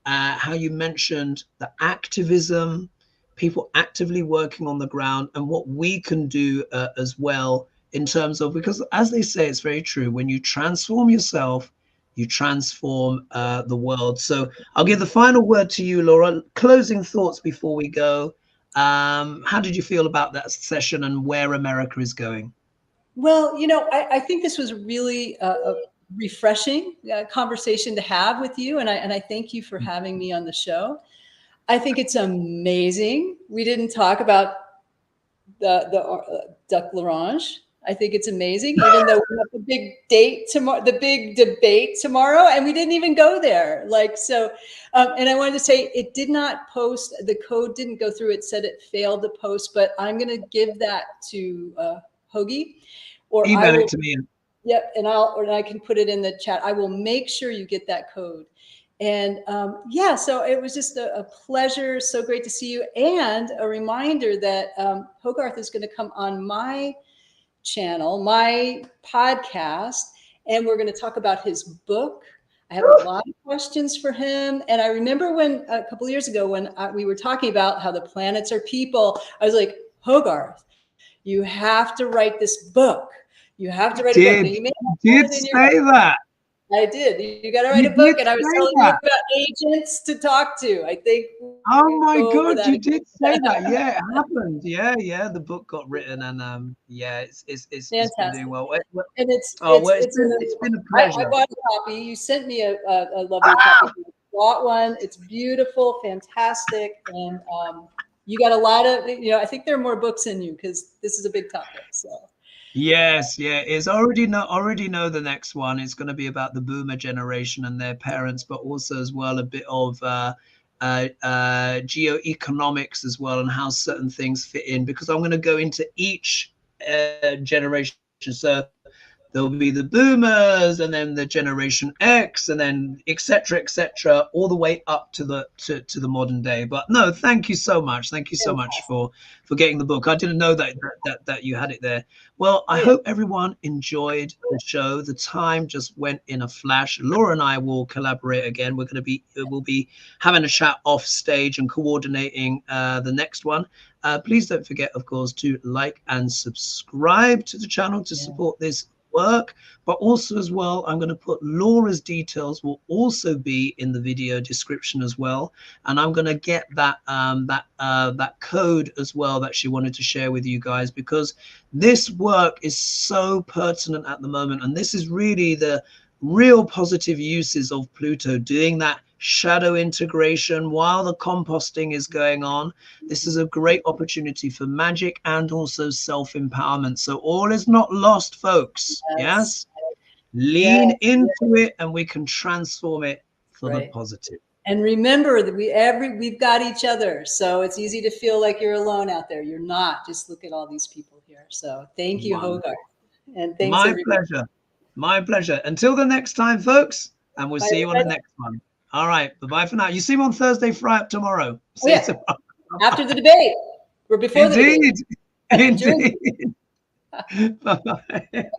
how you mentioned the activism, people actively working on the ground, and what we can do as well in terms of, because as they say, it's very true. When you transform yourself, you transform the world. So I'll give the final word to you, Laura. Closing thoughts before we go. How did you feel about that session and where America is going? Well, I think this was really a refreshing conversation to have with you. And I thank you for having me on the show. I think it's amazing. We didn't talk about the Duck L'Orange. I think it's amazing, even though we have the big date tomorrow, the big debate tomorrow, and we didn't even go there. And I wanted to say it did not post, the code didn't go through. It said it failed to post, but I'm going to give that to Hoagie, or email it to me. Yep, and I can put it in the chat. I will make sure you get that code. And so it was just a pleasure. So great to see you, and a reminder that Hogarth is going to come on my channel, my podcast, and we're going to talk about his book. I have a lot of questions for him. And I remember when a couple of years ago, when we were talking about how the planets are people, I was like, Hogarth, you have to write this book. You have to write a book. You did say that. I did. You got to write a book. And I was telling you about agents to talk to. I think. Oh my God, you did say that. Yeah, it happened. Yeah. The book got written, and it's been doing well. And it's been a pleasure. I bought a copy. You sent me a lovely copy. I bought one. It's beautiful, fantastic, and you got a lot of. I think there are more books in you, because this is a big topic. So. Yes, yeah, it's already know the next one is going to be about the boomer generation and their parents, but also as well a bit of geoeconomics as well and how certain things fit in, because I'm going to go into each generation. So there'll be the boomers and then the generation X and then etc all the way up to the modern day. But no, thank you so much, thank you so much for getting the book. I didn't know that you had it there. Well, I hope everyone enjoyed the show. The time just went in a flash. Laura and I will collaborate again. We'll be having a chat off stage and coordinating the next one. Please don't forget, of course, to like and subscribe to the channel to support this work. But also as well, I'm going to put Laura's details will also be in the video description as well, and I'm going to get that that code as well that she wanted to share with you guys, because this work is so pertinent at the moment, and this is really the real positive uses of Pluto, doing that shadow integration while the composting is going on. This is a great opportunity for magic and also self-empowerment. So all is not lost, folks. Yes, lean into it and we can transform it for the positive. And remember that we've got each other. So it's easy to feel like you're alone out there. You're not. Just look at all these people here. So thank you, Hogarth. And thanks, my everybody. pleasure. My pleasure. Until the next time, folks, and we'll see you on the next one. All right. Bye-bye for now. You see me on Thursday, Friday, tomorrow. See you tomorrow. After the debate. Or before the debate. Indeed. Bye-bye.